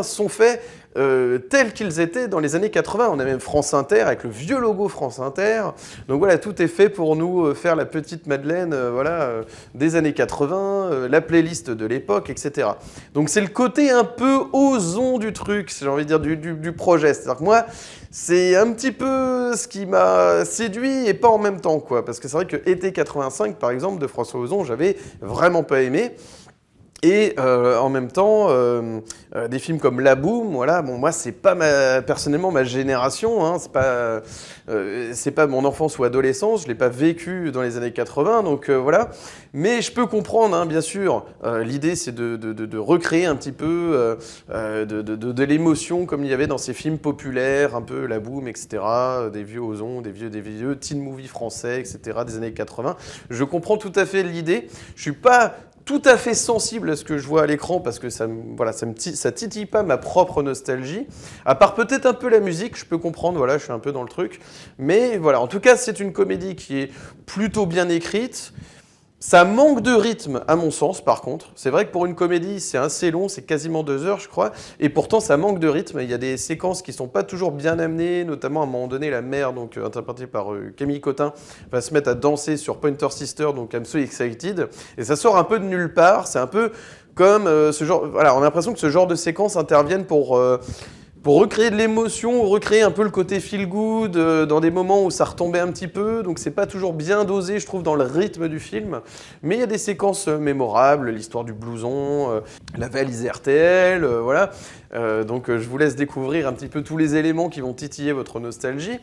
sont faits tels qu'ils étaient dans les années 80. On a même France Inter avec le vieux logo France Inter. Donc voilà, tout est fait pour nous faire la petite Madeleine des années 80, la playlist de l'époque, etc. Donc c'est le côté un peu ozon du truc, j'ai envie de dire, du projet. C'est-à-dire que moi, c'est un petit peu ce qui m'a séduit et pas en même temps, quoi. Parce que c'est vrai que Été 85, par exemple, de François Ozon, j'avais vraiment pas aimé. Et en même temps, des films comme La Boum, voilà, bon, moi, c'est pas personnellement ma génération, hein, c'est pas mon enfance ou adolescence, je l'ai pas vécu dans les années 80, donc voilà. Mais je peux comprendre, hein, bien sûr, l'idée c'est de recréer un petit peu de l'émotion comme il y avait dans ces films populaires, un peu La Boum, etc., des vieux Ozon, des vieux teen movies français, etc., des années 80. Je comprends tout à fait l'idée, je suis pas tout à fait sensible à ce que je vois à l'écran parce que ça titille pas ma propre nostalgie. À part peut-être un peu la musique, je peux comprendre, voilà, je suis un peu dans le truc. Mais voilà, en tout cas, c'est une comédie qui est plutôt bien écrite. Ça manque de rythme, à mon sens, par contre. C'est vrai que pour une comédie, c'est assez long, c'est quasiment 2 heures, je crois. Et pourtant, ça manque de rythme. Il y a des séquences qui sont pas toujours bien amenées, notamment à un moment donné, la mère, donc interprétée par Camille Cotin, va se mettre à danser sur Pointer Sister, donc I'm So Excited. Et ça sort un peu de nulle part. C'est un peu comme ce genre... Voilà, on a l'impression que ce genre de séquences interviennent pour recréer de l'émotion, recréer un peu le côté feel good dans des moments où ça retombait un petit peu, donc c'est pas toujours bien dosé, je trouve, dans le rythme du film. Mais il y a des séquences mémorables, l'histoire du blouson, la valise RTL, voilà. Donc je vous laisse découvrir un petit peu tous les éléments qui vont titiller votre nostalgie.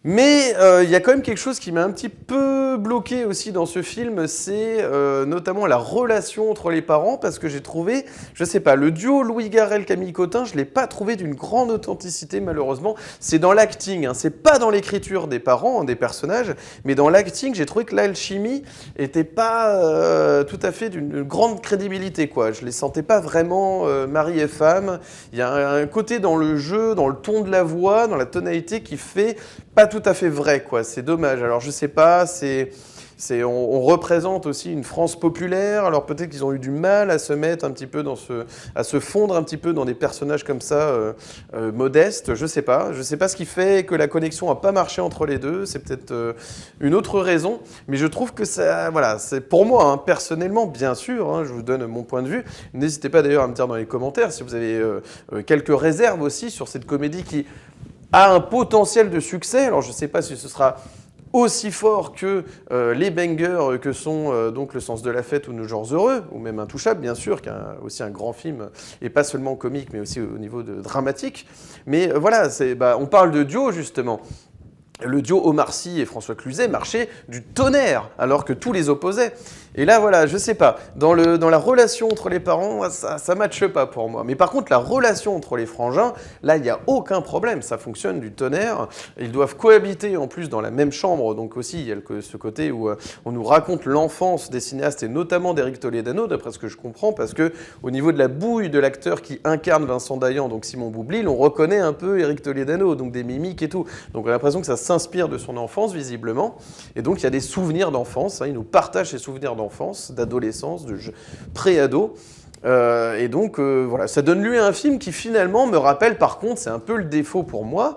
Mais il y a quand même quelque chose qui m'a un petit peu bloqué aussi dans ce film, c'est notamment la relation entre les parents, parce que j'ai trouvé, je sais pas, le duo Louis Garrel-Camille Cotin, je l'ai pas trouvé d'une grande authenticité malheureusement. C'est dans l'acting, hein, c'est pas dans l'écriture des parents, des personnages, mais dans l'acting, j'ai trouvé que l'alchimie était pas tout à fait d'une grande crédibilité, quoi. Je les sentais pas vraiment mari et femme. Il y a un côté dans le jeu, dans le ton de la voix, dans la tonalité qui fait pas tout à fait vrai, quoi. C'est dommage. Alors, je sais pas, on représente aussi une France populaire, alors peut-être qu'ils ont eu du mal à se mettre un petit peu à se fondre un petit peu dans des personnages comme ça, modestes, je sais pas ce qui fait que la connexion a pas marché entre les deux, c'est peut-être une autre raison, mais je trouve que ça, voilà, c'est pour moi, hein, personnellement, bien sûr, hein, je vous donne mon point de vue, n'hésitez pas d'ailleurs à me dire dans les commentaires si vous avez quelques réserves aussi sur cette comédie qui a un potentiel de succès. Alors je ne sais pas si ce sera aussi fort que les bangers que sont donc Le Sens de la Fête ou Nos Jours Heureux, ou même Intouchable, bien sûr, qui est aussi un grand film, et pas seulement comique, mais aussi au niveau dramatique. Mais voilà, on parle de duo, justement. Le duo Omar Sy et François Cluzet marchait du tonnerre, alors que tous les opposaient. Et là, voilà, je sais pas, dans la relation entre les parents, ça matche pas pour moi. Mais par contre, la relation entre les frangins, là, il n'y a aucun problème, ça fonctionne du tonnerre. Ils doivent cohabiter en plus dans la même chambre, donc aussi, il y a ce côté où on nous raconte l'enfance des cinéastes, et notamment d'Éric Toledano, d'après ce que je comprends, parce que au niveau de la bouille de l'acteur qui incarne Vincent Dayan, donc Simon Boublil, on reconnaît un peu Éric Toledano, donc des mimiques et tout. Donc on a l'impression que ça s'inspire de son enfance, visiblement. Et donc il y a des souvenirs d'enfance, hein, il nous partage ses souvenirs d'enfance, d'adolescence, de pré-ado. Et donc voilà, ça donne lieu à un film qui finalement me rappelle, par contre, c'est un peu le défaut pour moi,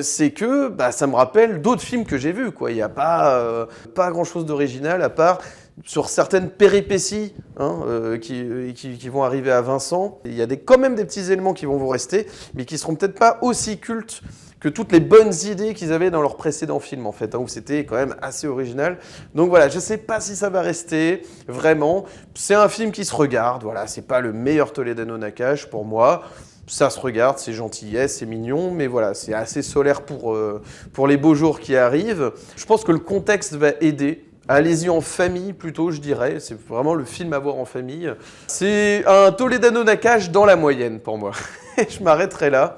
c'est que ça me rappelle d'autres films que j'ai vus, quoi. Il n'y a pas grand-chose d'original à part sur certaines péripéties, hein, qui vont arriver à Vincent. Il y a quand même des petits éléments qui vont vous rester, mais qui seront peut-être pas aussi cultes que toutes les bonnes idées qu'ils avaient dans leurs précédents films, en fait, hein, où c'était quand même assez original. Donc voilà, je sais pas si ça va rester, vraiment. C'est un film qui se regarde, voilà, c'est pas le meilleur Toledano Nakash pour moi. Ça se regarde, c'est gentillesse, c'est mignon, mais voilà, c'est assez solaire pour les beaux jours qui arrivent. Je pense que le contexte va aider. Allez-y en famille plutôt, je dirais. C'est vraiment le film à voir en famille. C'est un Toledano Nakash dans la moyenne pour moi. Je m'arrêterai là.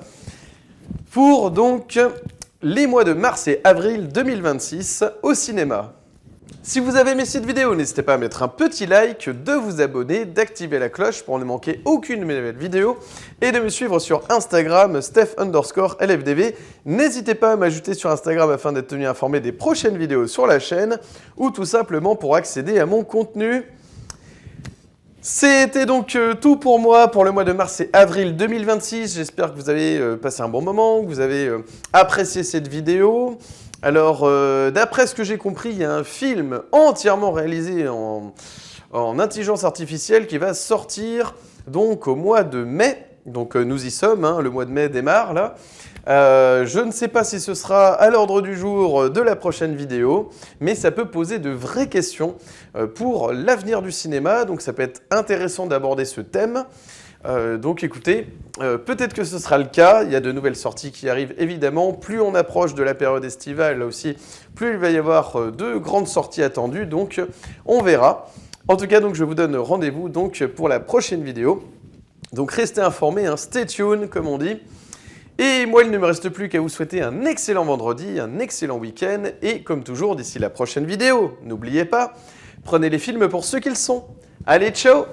Pour donc les mois de mars et avril 2026 au cinéma. Si vous avez aimé cette vidéo, n'hésitez pas à mettre un petit like, de vous abonner, d'activer la cloche pour ne manquer aucune de mes nouvelles vidéos et de me suivre sur Instagram, Steph_LFDV. N'hésitez pas à m'ajouter sur Instagram afin d'être tenu informé des prochaines vidéos sur la chaîne ou tout simplement pour accéder à mon contenu. C'était donc tout pour moi pour le mois de mars et avril 2026. J'espère que vous avez passé un bon moment, que vous avez apprécié cette vidéo. Alors, d'après ce que j'ai compris, il y a un film entièrement réalisé en intelligence artificielle qui va sortir donc au mois de mai. Donc nous y sommes, hein, le mois de mai démarre là. Je ne sais pas si ce sera à l'ordre du jour de la prochaine vidéo, mais ça peut poser de vraies questions pour l'avenir du cinéma, donc ça peut être intéressant d'aborder ce thème. Donc écoutez, peut-être que ce sera le cas, il y a de nouvelles sorties qui arrivent évidemment, plus on approche de la période estivale là aussi, plus il va y avoir de grandes sorties attendues, donc on verra. En tout cas, donc, je vous donne rendez-vous donc, pour la prochaine vidéo. Donc restez informés, hein, stay tuned comme on dit. Et moi, il ne me reste plus qu'à vous souhaiter un excellent vendredi, un excellent week-end. Et comme toujours, d'ici la prochaine vidéo, n'oubliez pas, prenez les films pour ce qu'ils sont. Allez, ciao!